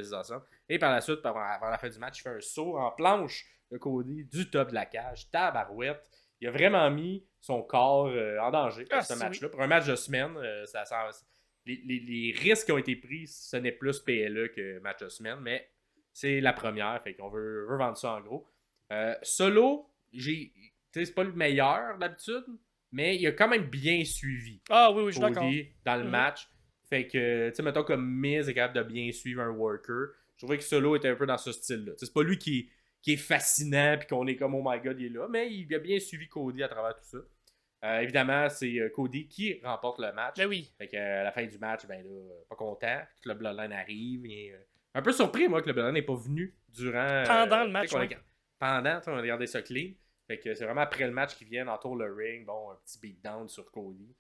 Et par la suite, avant la fin du match, il fait un saut en planche de Cody du top de la cage. Tabarouette. Il a vraiment mis son corps en danger pour ce match-là. Pour un match de semaine, les risques qui ont été pris, ce n'est plus PLE que match de semaine, mais c'est la première, fait qu'on veut vendre ça en gros. Solo, c'est pas le meilleur d'habitude, mais il a quand même bien suivi. Ah oui, je suis d'accord. Cody dans le match. Fait que, tu sais, mettons comme Miz est capable de bien suivre un worker. Je trouvais que Solo était un peu dans ce style-là. C'est pas lui qui est fascinant puis qu'on est comme oh my god, il est là, mais il a bien suivi Cody à travers tout ça. Évidemment, c'est Cody qui remporte le match. Ben oui. Fait qu'à la fin du match, ben là, pas content. Que le Bloodline arrive. Et, un peu surpris, moi, que le Bloodline n'est pas venu durant. Pendant le match. Pendant, on a regardé ça clean. Fait que c'est vraiment après le match qu'ils viennent, entoure le ring. Bon, un petit beatdown sur Cody.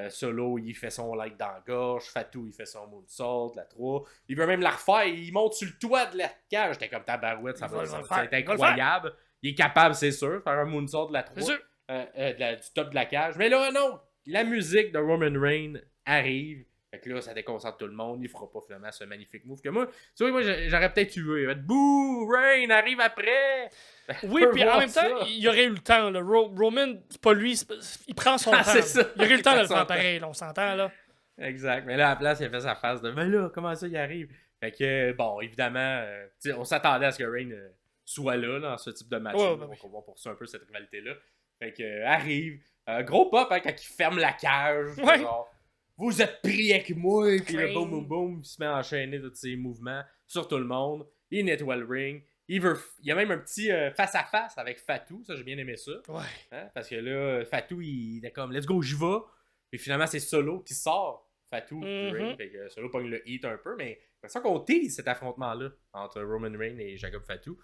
Solo, il fait son light dans la gorge. Fatou, il fait son moonsault, la 3. Il veut même la refaire. Il monte sur le toit de la cage. J'étais comme tabarouette, ça va être incroyable. Il est capable, c'est sûr, de faire un moonsault de la 3. C'est sûr. Du top de la cage. Mais là, non! La musique de Roman Reigns arrive. Fait que là, ça déconcentre tout le monde. Il fera pas finalement ce magnifique move que moi. Tu vois, moi, j'aurais peut-être tué. Il va être bouh! Reigns arrive après! Oui, puis en même temps, il y aurait eu le temps. Là. Roman, c'est pas lui, il prend son temps. C'est ça. Il aurait eu le temps de le faire pareil, là, on s'entend là. Exact. Mais là, à la place, il a fait sa face de mais là, comment ça, il arrive? Fait que, bon, évidemment, on s'attendait à ce que Reigns soit là, dans ce type de match. Ouais, Donc, on va poursuivre un peu cette rivalité-là. Fait que, arrive. Gros pop, hein, quand il ferme la cage. Ouais. Genre, vous êtes pris avec moi, puis le Train. boum boum boum, il se met à enchaîner tous ses mouvements sur tout le monde. Il nettoie le ring. Il y a même un petit face-à-face avec Fatou, ça j'ai bien aimé ça. Ouais. Hein, parce que là, Fatou, il est comme let's go, j'y vais. Puis finalement, c'est Solo qui sort Fatou du ring. Fait que Solo pogne le hit un peu, mais c'est ça qu'on tease cet affrontement-là entre Roman Reigns et Jacob Fatou.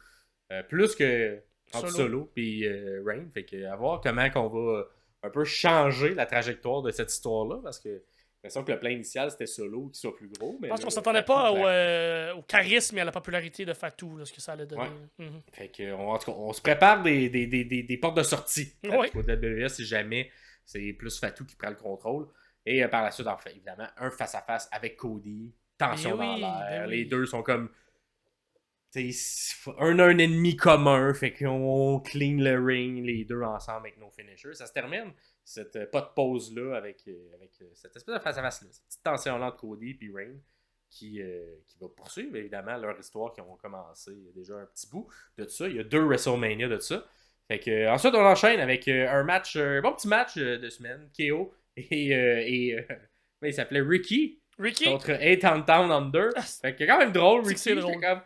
Plus que entre Solo et Reigns. Fait que à voir comment qu'on va un peu changer la trajectoire de cette histoire-là. Parce que j'ai l'impression que le plan initial c'était Solo qui soit plus gros. Mais Je pense là, qu'on s'attendait pas au charisme et à la popularité de Fatou, là, ce que ça allait donner. Ouais. Fait que, en tout cas, on se prépare des portes de sortie. Ouais. Pour WWE, si jamais c'est plus Fatou qui prend le contrôle. Et par la suite, enfin, évidemment, un face-à-face avec Cody. Tension dans l'air. Les deux sont comme un ennemi commun. Fait qu'on clean le ring, les deux ensemble avec nos finishers. Ça se termine, cette pas de pause-là, avec cette espèce de face-à-face-là. Cette petite tension-là entre Cody et Reigns. Qui va poursuivre évidemment leur histoire qui ont commencé déjà un petit bout de ça. Il y a 2 WrestleMania de ça. Fait que, ensuite, on enchaîne avec un match, un bon petit match de semaine. KO et il s'appelait Ricky contre 8 Down Under. Fait que quand même drôle, Ricky. C'est drôle. J'étais comme,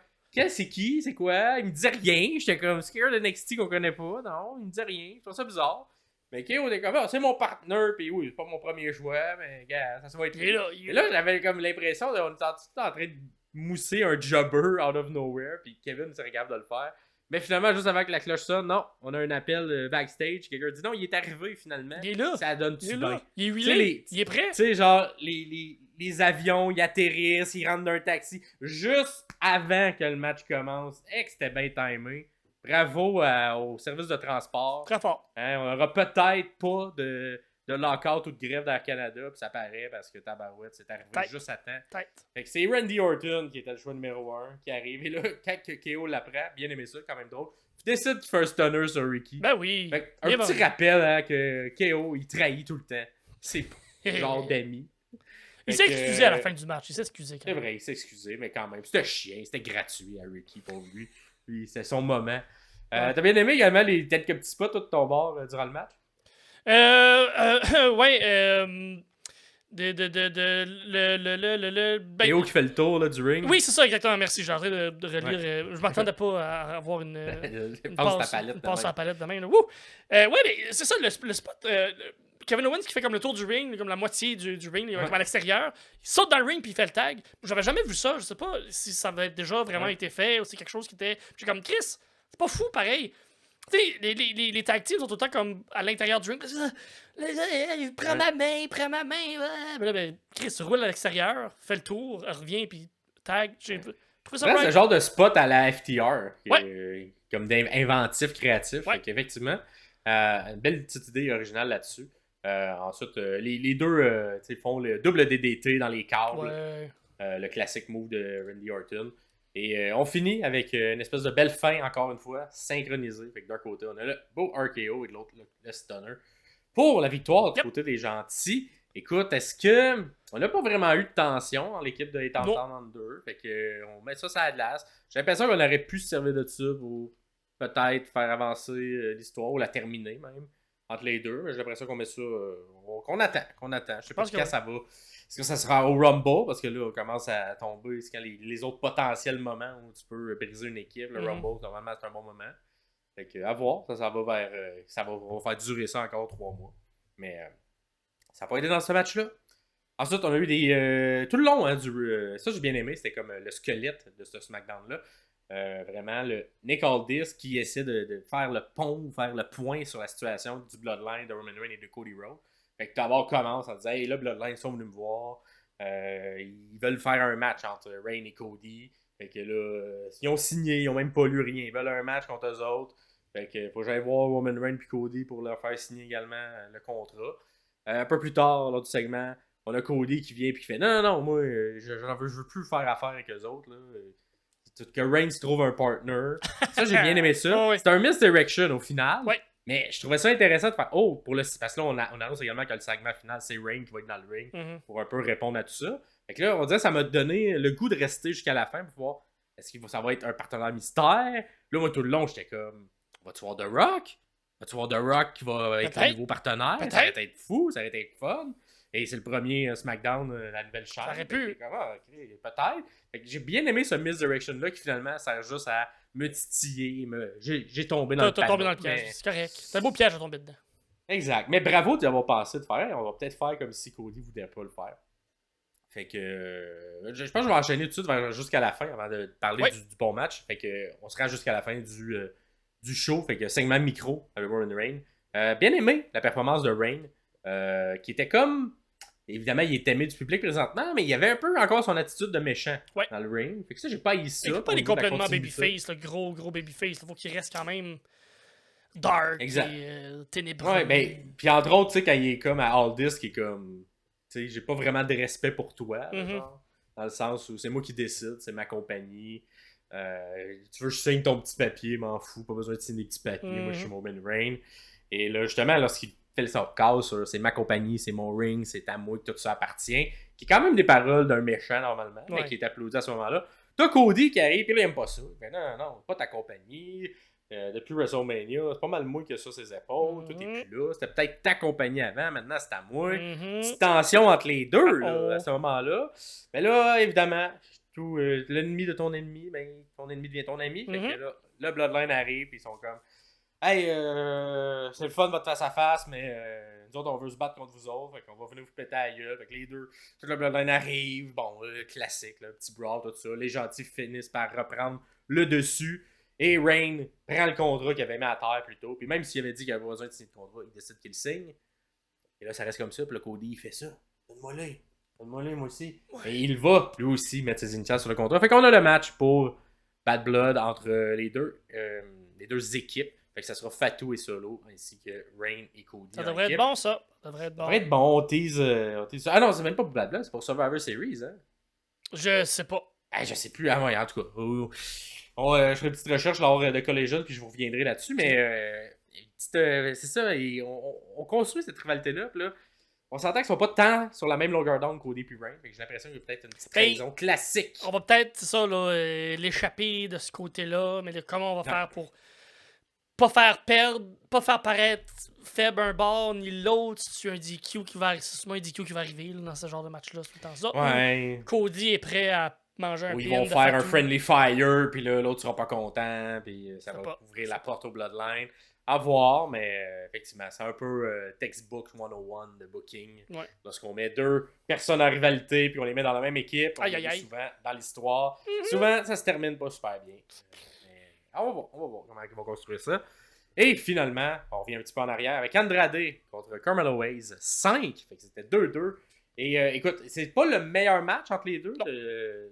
c'est qui? C'est quoi? Il me disait rien. J'étais comme, c'est quelqu'un de NXT qu'on connaît pas. Non, il me disait rien. Je trouve ça bizarre. Mais KO était comme, c'est mon partenaire, puis oui, c'est pas mon premier choix, mais gars, ça va être lui. Et là, j'avais comme l'impression qu'on était en train de mousser un jobber out of nowhere, puis Kevin serait capable de le faire. Mais finalement, juste avant que la cloche sonne, non, on a un appel backstage. Quelqu'un dit non, il est arrivé finalement. Il est là. Ça donne tout bien. Il est huilé. Il est prêt. Tu sais, genre, les avions, ils atterrissent, ils rentrent dans un taxi. Juste avant que le match commence. Que c'était bien timé. Bravo au service de transport. Très fort. Hein, on aura peut-être pas de lockout ou de grève dans le Canada, puis ça paraît parce que Tabarouette, c'est arrivé juste à temps. Fait que c'est Randy Orton qui était le choix numéro 1 qui arrive. Et là, quand KO l'apprend, bien aimé ça, quand même drôle, il décide de faire un stunner sur Ricky. Ben oui. Fait un petit rappel hein, que KO, il trahit tout le temps. C'est genre d'amis. Il s'est excusé à la fin du match. Il s'est excusé. C'est vrai, il s'est excusé, mais quand même. C'était chien, c'était gratuit à Ricky pour lui. C'était son moment. T'as bien aimé également quelques petits spots de ton bord durant le match? Léo qui fait le tour là, du ring. Oui, c'est ça, exactement. Merci. J'ai en train de relire. Je m'attendais pas à avoir une passe à la palette de même. Ouais, mais c'est ça, le spot. Kevin Owens qui fait comme le tour du ring, comme la moitié du ring, il comme à l'extérieur. Il saute dans le ring puis il fait le tag. J'avais jamais vu ça. Je sais pas si ça avait déjà vraiment été fait ou c'est quelque chose qui était. J'ai comme Chris, c'est pas fou pareil. Tu sais, les tag teams sont tout le temps comme à l'intérieur du ring. Prends ma main, prends ma main. Mais là, ben, Chris roule à l'extérieur, fait le tour, revient, puis tag. J'ai trouvé ça c'est le genre de spot à la FTR, comme d'inventif, créatif. Fait qu'effectivement, une belle petite idée originale là-dessus. Ensuite, les deux font le double DDT dans les câbles. Le classique move de Randy Orton. Et on finit avec une espèce de belle fin, encore une fois, synchronisée. Fait que d'un côté, on a le beau RKO et de l'autre, le stunner. Pour la victoire du côté des gentils, écoute, est-ce que on n'a pas vraiment eu de tension dans l'équipe de Étendant 2? Fait que on met ça sur la glace. J'ai l'impression qu'on aurait pu se servir de ça pour peut-être faire avancer l'histoire ou la terminer même entre les deux. Mais j'ai l'impression qu'on met ça. Qu'on attend. Je sais pas quand ça va. Est-ce que ça sera au Rumble? Parce que là, on commence à tomber. C'est quand les autres potentiels moments où tu peux briser une équipe. Le Rumble, normalement, c'est un bon moment. Fait que, à voir. Ça va vers. On va faire durer ça encore 3 mois. Mais ça n'a pas été dans ce match-là. Ensuite, on a eu des. Tout le long, hein, ça, j'ai bien aimé. C'était comme le squelette de ce SmackDown-là. Vraiment, le Nick Aldis qui essaie de faire le pont, faire le point sur la situation du Bloodline de Roman Reigns et de Cody Rhodes. Fait que d'abord commence en disant hey là Bloodline sont venus me voir, ils veulent faire un match entre Reigns et Cody. Fait que là ils ont signé, ils ont même pas lu rien, ils veulent un match contre eux autres. Fait que faut que j'aille voir Roman Reigns et Cody pour leur faire signer également le contrat. Un peu plus tard lors du segment, on a Cody qui vient et qui fait non moi je veux plus faire affaire avec eux autres là. Que Reigns trouve un partner. Ça j'ai bien aimé ça. C'est un misdirection au final. Mais je trouvais ça intéressant de faire parce que là, on annonce également que le segment final, c'est Reigns qui va être dans le ring pour un peu répondre à tout ça. Fait que là, on dirait que ça m'a donné le goût de rester jusqu'à la fin pour voir est-ce que ça va être un partenaire mystère. Là, moi, tout le long, j'étais comme vas-tu voir The Rock? Vas-tu voir The Rock qui va être un nouveau partenaire? Ça va être fou, ça va être fun. Et c'est le premier SmackDown, la nouvelle chaîne. Ça aurait pu. Peut-être. Fait que j'ai bien aimé ce misdirection-là qui finalement sert juste à me titiller. J'ai tombé dans le T'as tombé panneau, dans le piège, mais- c'est correct. C'est un beau piège à tomber dedans. Exact. Mais bravo d'y avoir pensé de faire. On va peut-être faire comme si Cody ne voulait pas le faire. Fait que je pense que je vais enchaîner tout de suite jusqu'à la fin avant de parler Ouais. du bon match. Fait que on se rend jusqu'à la fin du show. Fait que segment micro avec Roman Reigns. Bien aimé la performance de Reigns. Qui était comme. Évidemment, il est aimé du public présentement, mais il y avait un peu encore son attitude de méchant Ouais. dans le ring. Fait que ça, j'ai pas eu ça. Il faut pas au aller niveau de la complètement continuité. babyface, le gros babyface. Il faut qu'il reste quand même dark Exact. et ténébreux. Ouais, ben, puis entre autres, tu sais, quand il est comme à Aldis, qui est comme, tu sais, j'ai pas vraiment de respect pour toi, Mhm. genre, dans le sens où c'est moi qui décide, c'est ma compagnie. Tu veux que je signe ton petit papier, m'en fous, pas besoin de signer des petits papiers, moi je suis Roman Reigns. Et là, justement, lorsqu'il fait le call sur c'est ma compagnie, c'est mon ring, c'est à moi que tout ça appartient, qui est quand même des paroles d'un méchant normalement, mais Ouais. qui est applaudi à ce moment-là. T'as Cody qui arrive, puis là, il aime pas ça. Ben non, pas ta compagnie. Depuis WrestleMania, c'est pas mal moi qui a sur ses épaules, tout est plus là. C'était peut-être ta compagnie avant, maintenant c'est à moi. Mhm. Petite tension entre les deux là, Uh-oh. à ce moment-là. Mais là, évidemment, tout, l'ennemi de ton ennemi, ben, ton ennemi devient ton ami. Fait que là, le Bloodline arrive, puis ils sont comme hey, c'est le fun votre face-à-face, mais nous autres, on veut se battre contre vous autres. Fait qu'on va venir vous péter à la gueule. Fait que les deux, tout le Bloodline arrive. Bon, classique, là, petit brawl, tout ça. Les gentils finissent par reprendre le dessus. Et Reigns prend le contrat qu'il avait mis à terre plus tôt. Puis même s'il avait dit qu'il avait besoin de signer le contrat, il décide qu'il le signe. Et là, ça reste comme ça. Puis le Cody, il fait ça. Donne-moi-le, moi aussi. Et il va, lui aussi, mettre ses initiales sur le contrat. Fait qu'on a le match pour Bad Blood entre les deux équipes. Fait que ça sera Fatou et Solo, ainsi que Reigns et Cody. Ça en devrait équipe. être bon, ça. Ça devrait être bon. Ça devrait être bon. On tease ça. Ah non, c'est même pas pour Bad Blood, c'est pour Survivor Series. Hein? Je sais pas. Je sais plus. Ah ouais, en tout cas. Je ferai une petite recherche lors de Collision, puis je vous reviendrai là-dessus. Mais c'est ça. On construit cette rivalité-là. Puis là, on s'entend qu'ils sont pas tant sur la même longueur d'onde qu'Cody puis Reigns. Fait que j'ai l'impression qu'il y a peut-être une petite trahison classique. On va peut-être, c'est ça, là, l'échapper de ce côté-là. Mais là, comment on va faire pour pas faire paraître faible un bord ni l'autre si tu as un DQ qui va c'est souvent un DQ qui va arriver là, dans ce genre de match-là tout le temps. Ça, Ouais. Cody est prêt à manger un Ou ils pin vont de faire un Fatou. friendly fire, puis là, l'autre sera pas content, puis ça va pas. ouvrir la porte au Bloodline. À voir, mais effectivement, c'est un peu textbook 101 de booking. Ouais. Lorsqu'on met deux personnes en rivalité, puis on les met dans la même équipe, on Aïe, l'a aïe, vu aïe. souvent dans l'histoire. Souvent, ça se termine pas super bien. Mais on va voir comment ils vont construire ça. Et finalement, on revient un petit peu en arrière avec Andrade contre Carmelo Hayes 5. Fait que c'était 2-2. Et écoute, c'est pas le meilleur match entre les deux,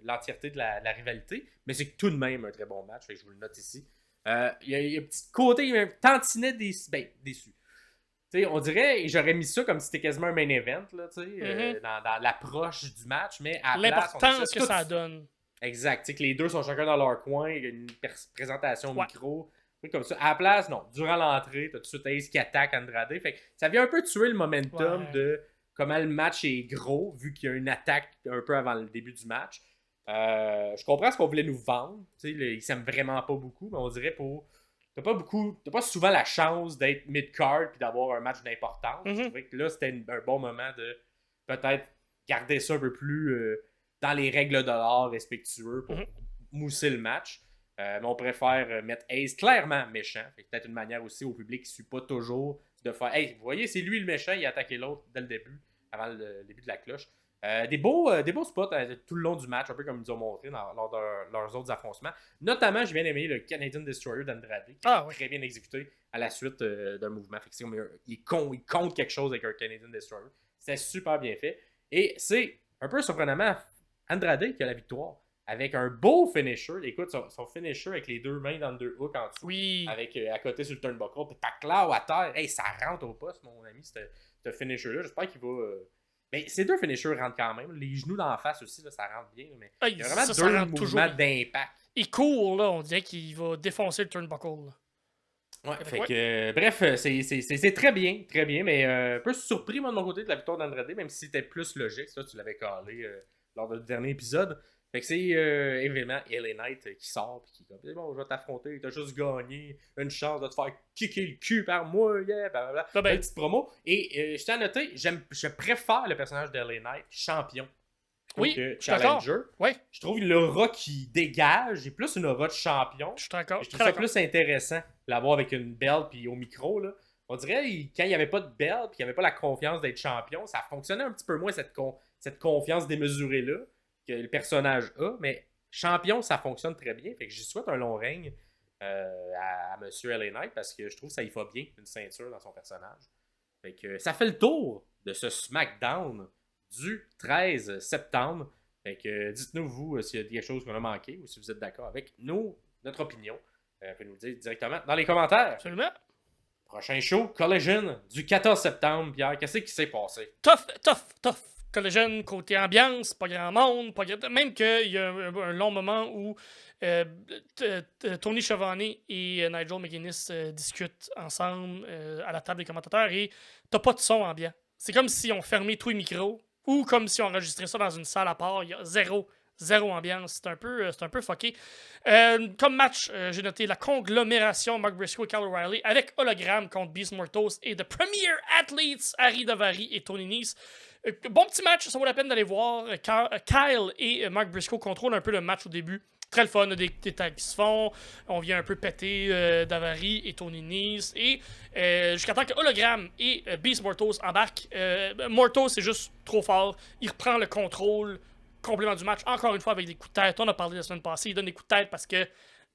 l'entièreté de la rivalité, mais c'est tout de même un très bon match. Fait que je vous le note ici. Il y a un petit côté, il y a un tantinet déçu. T'sais, on dirait, j'aurais mis ça comme si c'était quasiment un main event là, dans l'approche du match, mais à la place, on a L'importance que tout- ça donne. Exact, tu sais, que les deux sont chacun dans leur coin, il y a une présentation Ouais. micro, truc comme ça. À la place, non, durant l'entrée, t'as tout de suite Ace qui attaque Andrade. Fait que ça vient un peu tuer le momentum Ouais. de comment le match est gros, vu qu'il y a une attaque un peu avant le début du match. Je comprends ce qu'on voulait nous vendre. Tu sais, ils s'aiment vraiment pas beaucoup, mais on dirait pour. T'as pas souvent la chance d'être mid-card puis d'avoir un match d'importance. Je trouvais que là, c'était un bon moment de peut-être garder ça un peu plus dans les règles de l'art respectueux pour mousser le match. Mais on préfère mettre Ace clairement méchant. Fait que peut-être une manière aussi au public qui ne suit pas toujours de faire hey, vous voyez, c'est lui le méchant, il a attaqué l'autre dès le début, avant le début de la cloche. Des beaux spots tout le long du match, un peu comme ils nous ont montré lors de leurs autres affrontements. Notamment, j'ai bien aimé le Canadian Destroyer d'Andrade, qui est très bien exécuté à la suite d'un mouvement. Fait que c'est comme il compte quelque chose avec un Canadian Destroyer. C'était super bien fait. Et c'est un peu surprenamment Andrade qui a la victoire. Avec un beau finisher. Écoute, son finisher avec les deux mains dans le deux hooks en dessous. Oui. Avec à côté sur le turnbuckle. Puis Paclao à terre. Hey, ça rentre au poste, mon ami, ce finisher-là. J'espère qu'il va. Mais ces deux finishers rentrent quand même. Les genoux d'en face aussi, là, ça rentre bien. Mais il y a vraiment ça deux rentre mouvements d'impact. Il court, là. On dirait qu'il va défoncer le turnbuckle. Là. Ouais, fait que, bref, c'est très bien, mais un peu surpris, moi, de mon côté, de la victoire d'Andrade, même si c'était plus logique. Ça, tu l'avais calé lors du dernier épisode. Fait que c'est évidemment LA Knight qui sort pis qui dit c'est bon, je vais t'affronter, t'as juste gagné, une chance de te faire kicker le cul par moi, yeah, blablabla. Ah ben. Une petite promo. Et je tiens à noter, je préfère le personnage de LA Knight champion. Oui, Que je suis d'accord. Challenger. Ouais. Je trouve l'aura qui dégage est plus une aura de champion. Je suis d'accord. Je trouve ça plus intéressant, l'avoir avec une belle puis au micro, là. On dirait, quand il n'y avait pas de belle puis qu'il n'y avait pas la confiance d'être champion, ça fonctionnait un petit peu moins cette confiance démesurée-là que le personnage a, mais champion, ça fonctionne très bien. Fait que j'y souhaite un long règne à Monsieur LA Knight parce que je trouve que ça y va bien, une ceinture dans son personnage. Fait que ça fait le tour de ce SmackDown du 13 septembre. Fait que dites-nous, vous, s'il y a quelque chose qu'on a manqué ou si vous êtes d'accord avec notre opinion. Vous pouvez nous le dire directement dans les commentaires. Absolument. Prochain show, Collision, du 14 septembre. Pierre, qu'est-ce qui s'est passé? Tough. Collision, côté ambiance, pas grand monde. Même qu'il y a un long moment où Tony Schiavone et Nigel McGuinness discutent ensemble à la table des commentateurs et t'as pas de son ambiant. C'est comme si on fermait tous les micros ou comme si on enregistrait ça dans une salle à part. Il y a zéro ambiance. C'est un peu fucké. Comme match, j'ai noté la conglomération Mark Briscoe et Kyle O'Reilly avec hologramme contre Beast Mortos et The Premier Athletes, Harry Daivari et Tony Nese. Bon petit match, ça vaut la peine d'aller voir. Kyle et Mark Briscoe contrôlent un peu le match au début. Très le fun, des tags qui se font. On vient un peu péter Daivari et Tony Nese. Et jusqu'à temps que Hologram et Beast Mortos embarquent. Mortos, c'est juste trop fort. Il reprend le contrôle complément du match, encore une fois avec des coups de tête. On a parlé la semaine passée, il donne des coups de tête parce que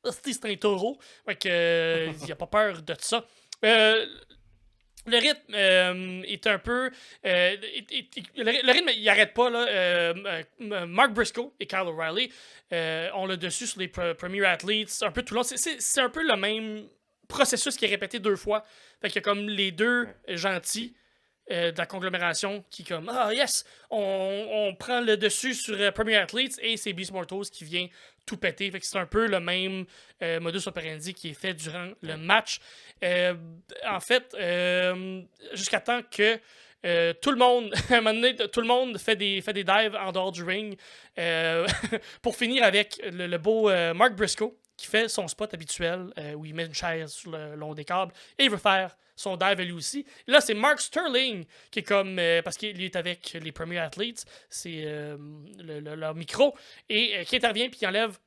c'est un taureau. Fait que il n'y a pas peur de ça. Le rythme est un peu. Le rythme, il n'arrête pas. Là. Mark Briscoe et Kyle O'Reilly ont le dessus sur les Premier Athletes un peu tout le long. C'est un peu le même processus qui est répété deux fois. Fait qu'il y a comme les deux gentils de la conglomération qui comme yes, on prend le dessus sur Premier Athletes et c'est Beast Mortos qui vient tout péter. Fait que c'est un peu le même modus operandi qui est fait durant le match. En fait, jusqu'à temps que tout le monde, à un moment donné, tout le monde fait des dives en dehors du ring pour finir avec le beau Mark Briscoe qui fait son spot habituel où il met une chaise sur le long des câbles et il veut faire son dive lui aussi. Et là, c'est Mark Sterling qui est comme... parce qu'il est avec les Premier Athletes, c'est leur micro, et qui intervient puis qui enlève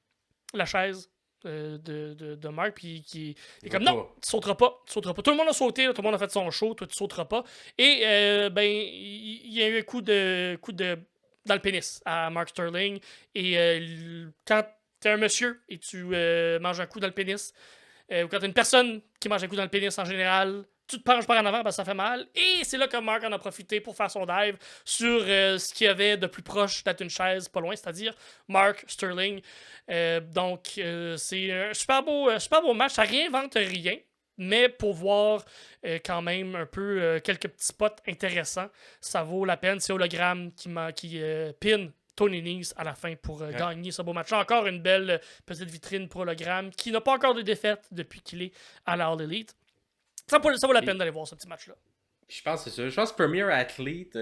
la chaise de Mark, puis qui est comme non, tu sauteras pas. Tout le monde a sauté, tout le monde a fait son show, toi tu sauteras pas. Et il y a eu un coup de dans le pénis à Mark Sterling. Et quand t'es un monsieur et tu manges un coup dans le pénis, ou quand t'es une personne qui mange un coup dans le pénis en général, tu te penches par en avant parce que ça fait mal. Et c'est là que Mark en a profité pour faire son dive sur ce qu'il y avait de plus proche d'être une chaise pas loin, c'est-à-dire Mark Sterling. Donc, c'est un super beau match. Ça réinvente rien, mais pour voir quand même un peu quelques petits spots intéressants, ça vaut la peine. C'est Hologram qui pin Tony Nese à la fin pour gagner ce beau match. Encore une belle petite vitrine pour Hologram qui n'a pas encore de défaite depuis qu'il est à la All Elite. Ça vaut la peine d'aller voir ce petit match-là. Je pense que c'est ça. Je pense que Premier Athlete,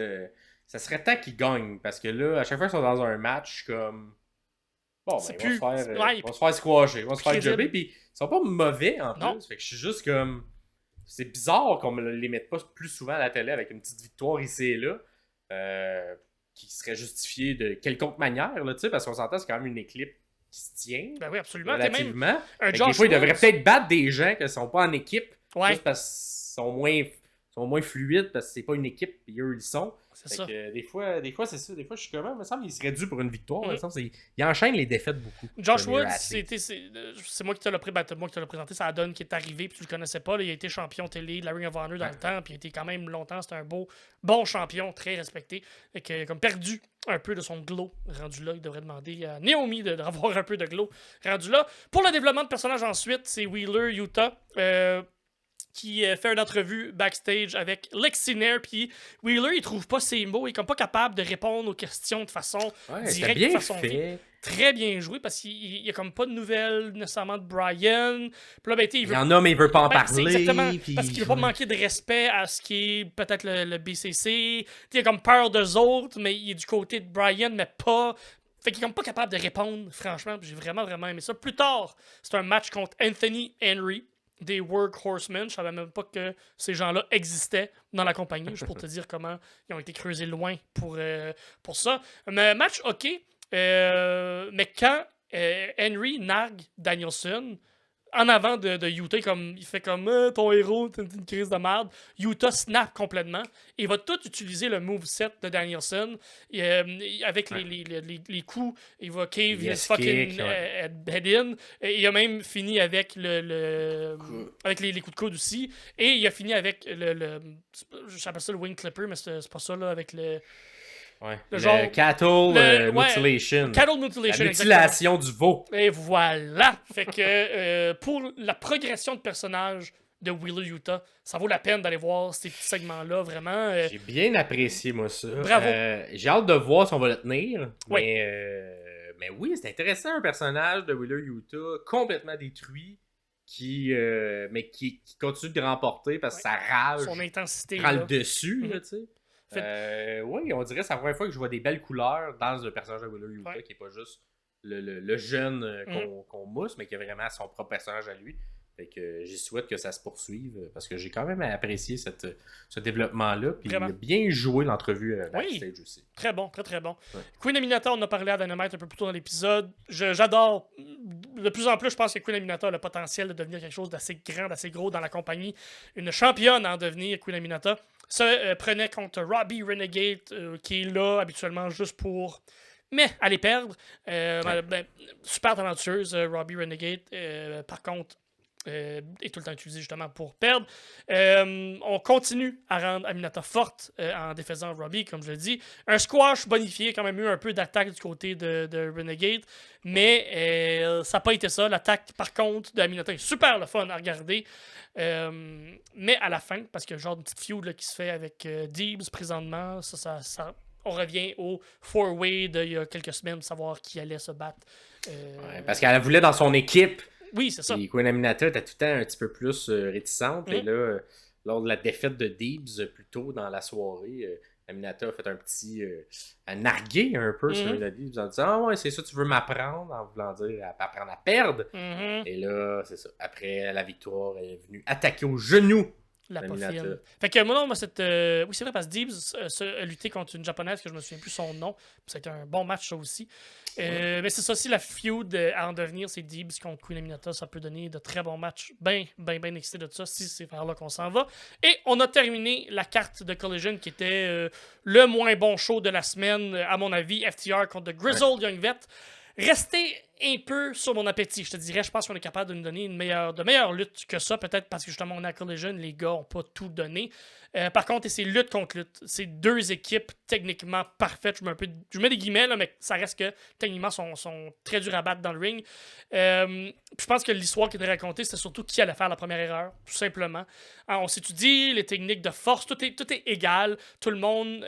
ça serait temps qu'il gagne. Parce que là, à chaque fois qu'ils sont dans un match, comme. Bon, ben, ils vont se faire squasher, ils vont se faire jobber. Puis ils sont pas mauvais en plus. Fait que je suis juste comme. C'est bizarre qu'on ne les mette pas plus souvent à la télé avec une petite victoire ici et là. Qui serait justifiée de quelconque manière, là, parce qu'on s'entend, c'est quand même une équipe qui se tient. Ben oui, absolument. Relativement. Des fois, ils devraient peut-être battre des gens qui ne sont pas en équipe. Ouais. Juste parce qu'ils sont moins fluides, parce que c'est pas une équipe, et eux, ils sont. C'est ça. Que, des fois, c'est ça. Des fois, je suis comme, il me semble qu'il serait dû pour une victoire. Il enchaîne les défaites beaucoup. Josh Woods, c'est moi qui te l'ai présenté, ça donne qui est arrivé, puis tu le connaissais pas. Là, il a été champion télé de la Ring of Honor dans le temps, puis il a été quand même longtemps. C'était un bon champion, très respecté. Et qui a comme perdu un peu de son glow rendu là. Il devrait demander à Naomi d'avoir un peu de glow rendu là. Pour le développement de personnage ensuite, c'est Wheeler Utah. Qui fait une entrevue backstage avec Lexi Nair, puis Wheeler, il trouve pas ses mots, il est comme pas capable de répondre aux questions de façon directe, de façon fait. Très bien joué, parce qu'il y a comme pas de nouvelles nécessairement de Brian. Puis là, il y en a, mais il veut pas en parler. Exactement, parce qu'il veut pas manquer de respect à ce qui est peut-être le BCC. Il a comme peur d'eux autres, mais il est du côté de Brian, mais pas... Fait qu'il est comme pas capable de répondre, franchement. J'ai vraiment, vraiment aimé ça. Plus tard, c'est un match contre Anthony Henry, des Workhorsemen. Je savais même pas que ces gens-là existaient dans la compagnie, juste pour te dire comment ils ont été creusés loin pour ça. Mais match OK, mais quand Henry nargue Danielson en avant de Utah, comme, il fait comme ton héros, t'es une crise de merde. Utah snap complètement. Il va tout utiliser le moveset de Danielson. Avec les coups, il va cave his fucking head in. Et il a même fini avec avec les coups de coude aussi. Et il a fini avec j'appelle ça le wing clipper, mais c'est pas ça, là, avec le. Ouais. Le cattle mutilation. Cattle mutilation. La mutilation du veau. Et voilà. Fait que pour la progression de personnage de Wheeler Yuta, ça vaut la peine d'aller voir ces petits segments-là, vraiment. J'ai bien apprécié, moi, ça. Bravo. J'ai hâte de voir si on va le tenir. Oui. Mais oui, c'est intéressant, un personnage de Wheeler Yuta complètement détruit, mais qui continue de remporter parce que sa rage son intensité prend le dessus, tu sais. Oui, on dirait que c'est la première fois que je vois des belles couleurs dans le personnage de Wheeler Yuta, qui n'est pas juste le jeune qu'on mousse, mais qui a vraiment son propre personnage à lui. Fait que j'y souhaite que ça se poursuive, parce que j'ai quand même apprécié ce développement-là. Puis il a bien joué l'entrevue backstage aussi. Très bon, très très bon. Ouais. Queen Aminata, on a parlé à Dynamite un peu plus tôt dans l'épisode. J'adore. De plus en plus, je pense que Queen Aminata a le potentiel de devenir quelque chose d'assez grand, d'assez gros dans la compagnie. Une championne à en devenir, Queen Aminata. Ça prenait contre Robbie Renegade, qui est là habituellement juste pour aller perdre. Super talentueuse, Robbie Renegade. Par contre, est tout le temps utilisé justement pour perdre. On continue à rendre Aminata forte en défaisant Robbie, comme je l'ai dit. Un squash bonifié, quand même eu un peu d'attaque du côté de Renegade, mais ça n'a pas été ça. L'attaque, par contre, d'Aminata est super le fun à regarder. Mais à la fin, parce qu'il y a genre une petite feud là, qui se fait avec Deebs présentement, on revient au four-way d'il y a quelques semaines, savoir qui allait se battre. Parce qu'elle voulait dans son équipe. Oui, c'est ça. Et Queen Aminata était tout le temps un petit peu plus réticente. Et là, lors de la défaite de Deebs, plus tôt dans la soirée, Aminata a fait un petit narguer un peu sur la Deebs en disant « Ah ouais, c'est ça, tu veux m'apprendre », en voulant dire apprendre à perdre. Et là, c'est ça. Après la victoire, elle est venue attaquer au genou la poffine. Fait que moi, non, oui, c'est vrai, parce que Deebs a lutté contre une japonaise que je me souviens plus son nom. Ça a été un bon match, ça aussi. Mais c'est ça aussi, la feud à en devenir, c'est Deebs contre Queen Aminata. Ça peut donner de très bons matchs. Ben excité de ça, si c'est vers là qu'on s'en va. Et on a terminé la carte de Collision qui était le moins bon show de la semaine, à mon avis. FTR contre The Grizzled Young Vet. Restez un peu sur mon appétit, je te dirais. Je pense qu'on est capable de nous donner de meilleure lutte que ça, peut-être parce que justement on est à Collision, les gars n'ont pas tout donné. Par contre, c'est lutte contre lutte. C'est deux équipes techniquement parfaites. Je mets des guillemets, là, mais ça reste que techniquement sont très durs à battre dans le ring. Je pense que l'histoire qui était racontée, c'était surtout qui allait faire la première erreur, tout simplement. Alors, on s'étudie les techniques de force, tout est égal. Tout le monde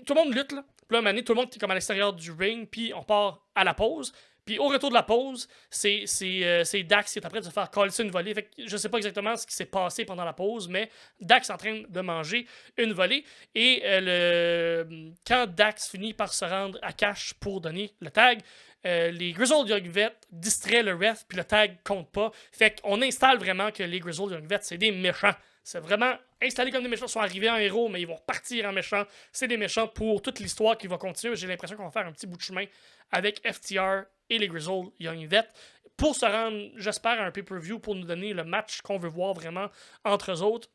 tout le monde lutte, là. Puis là, à un moment donné, tout le monde est comme à l'extérieur du ring, puis on part à la pause. Puis au retour de la pause, c'est Dax qui est en train de se faire coller une volée. Fait que je sais pas exactement ce qui s'est passé pendant la pause, mais Dax est en train de manger une volée. Et quand Dax finit par se rendre à cash pour donner le tag, les Grizzled Young Vets distraient le ref, puis le tag compte pas. Fait qu'on installe vraiment que les Grizzled Young Vets, c'est des méchants. C'est vraiment installé comme des méchants. Ils sont arrivés en héros, mais ils vont repartir en méchants. C'est des méchants pour toute l'histoire qui va continuer. J'ai l'impression qu'on va faire un petit bout de chemin avec FTR et les Grizzled Young Vets pour se rendre, j'espère, à un pay-per-view pour nous donner le match qu'on veut voir vraiment entre eux autres.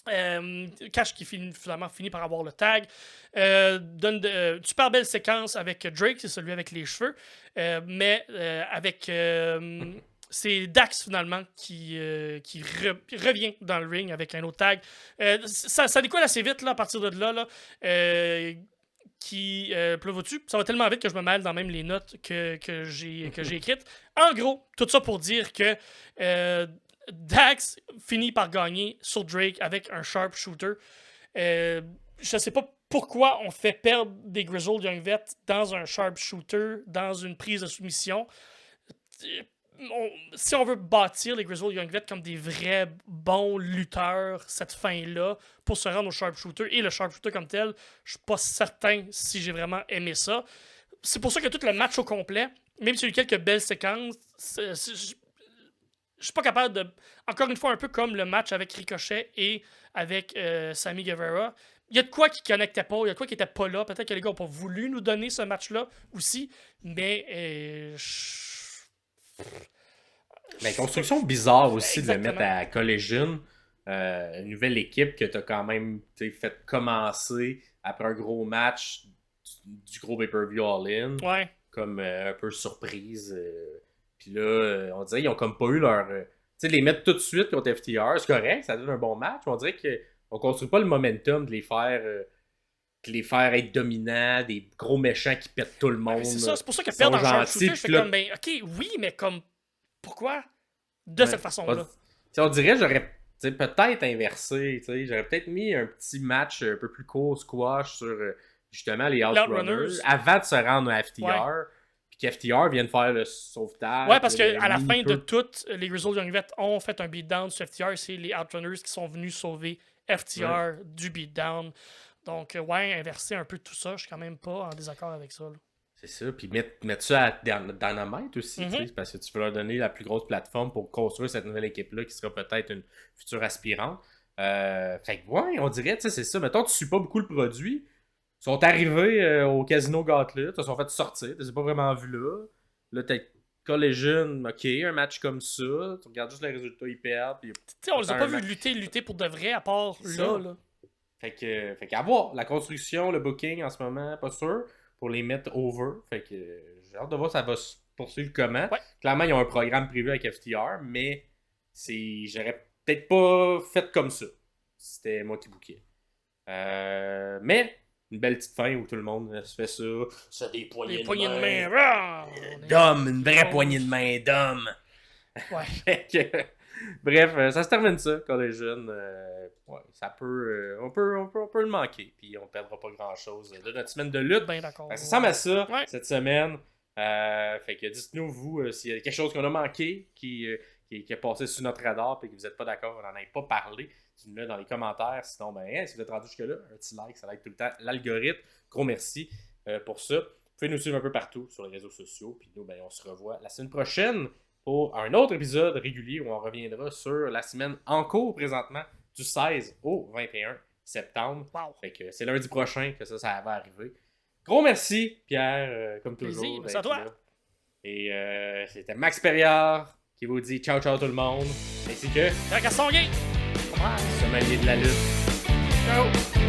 Cash qui finalement finit par avoir le tag, donne une super belle séquence avec Drake, c'est celui avec les cheveux, mais avec c'est Dax finalement qui revient dans le ring avec un autre tag. Ça découle assez vite là, à partir de là. Pleuveau-tu? Ça va tellement vite que je me mêle dans même les notes que j'ai écrites. En gros, tout ça pour dire que Dax finit par gagner sur Drake avec un sharpshooter. Je sais pas pourquoi on fait perdre des Grizzled Young Vets dans un sharpshooter, dans une prise de soumission. si on veut bâtir les Grizzled Young Vets comme des vrais bons lutteurs, cette fin-là, pour se rendre au sharpshooter et le sharpshooter comme tel, je suis pas certain si j'ai vraiment aimé ça. C'est pour ça que tout le match au complet, même s'il y a eu quelques belles séquences, je suis pas capable de... Encore une fois, un peu comme le match avec Ricochet et avec Sammy Guevara, il y a de quoi qui connectait pas, il y a de quoi qui était pas là. Peut-être que les gars n'ont pas voulu nous donner ce match-là aussi, mais... Mais construction bizarre aussi Exactement. de le mettre à Collision, une nouvelle équipe que tu as quand même fait commencer après un gros match du gros pay-per-view All-In, Ouais. comme un peu surprise. Puis là, on dirait qu'ils ont comme pas eu leur... tu sais, les mettre tout de suite contre FTR, c'est correct, ça donne un bon match, mais on dirait qu'on construit pas le momentum de les faire être dominants, des gros méchants qui pètent tout le monde. C'est ça, c'est pour ça que sont perdre en gentils, sharpshooter, je puis fais là- comme, ben, ok, oui, mais comme, pourquoi de cette façon-là? On dirait j'aurais peut-être inversé. J'aurais peut-être mis un petit match un peu plus court squash sur justement les Outrunners avant de se rendre à FTR. Puis qu'FTR vienne faire le sauvetage. Ouais, parce qu'à la fin de tout, les Grizzled Young Vets ont fait un beatdown sur FTR. C'est les Outrunners qui sont venus sauver FTR du beatdown. Donc, ouais, inverser un peu tout ça, je suis quand même pas en désaccord avec ça. Là. C'est ça. Puis mettre ça à Dynamite aussi, parce que tu veux leur donner la plus grosse plateforme pour construire cette nouvelle équipe-là qui sera peut-être une future aspirante. Fait que, ouais, on dirait, c'est ça. Mettons, tu suis pas beaucoup le produit. Ils sont arrivés au Casino Gauntlet, ils se sont fait sortir, tu les as pas vraiment vus là. Là, t'as Collision, ok, un match comme ça, tu regardes juste les résultats, ils perdent. Tu sais, on les a pas vus lutter pour de vrai, à part là. Fait qu'à voir, la construction, le booking en ce moment, pas sûr, pour les mettre over. Fait que j'ai hâte de voir ça va se poursuivre comment. Ouais. Clairement, ils ont un programme prévu avec FTR, mais j'aurais peut-être pas fait comme ça. C'était moi qui bookais. Mais une belle petite fin où tout le monde se fait ça. Ça des poignées de main. Ah! D'homme, une vraie poignée de main d'homme. Ouais. Fait que, bref, ça se termine ça quand les jeunes. Ouais, ça peut, on peut le manquer. Puis on perdra pas grand chose de notre semaine de lutte. Ben d'accord. Ça ressemble à ça Ouais. cette semaine. Fait que dites-nous, vous, s'il y a quelque chose qu'on a manqué qui est passé sous notre radar et que vous n'êtes pas d'accord, on n'en ait pas parlé. Dites-nous-le dans les commentaires. Sinon, ben, si vous êtes rendu jusque-là, un petit like, ça aide tout le temps l'algorithme. Gros merci pour ça. Vous pouvez nous suivre un peu partout sur les réseaux sociaux. Puis nous, ben, on se revoit la semaine prochaine pour un autre épisode régulier où on reviendra sur la semaine en cours présentement du 16 au 21 septembre. Wow. Fait que c'est lundi prochain que ça va arriver. Gros merci, Pierre, comme toujours. Plaisir, merci à toi. Là. Et c'était Max Perriard qui vous dit ciao ciao tout le monde. Ainsi que Gaston Gay. sommelier de la lutte. Ciao.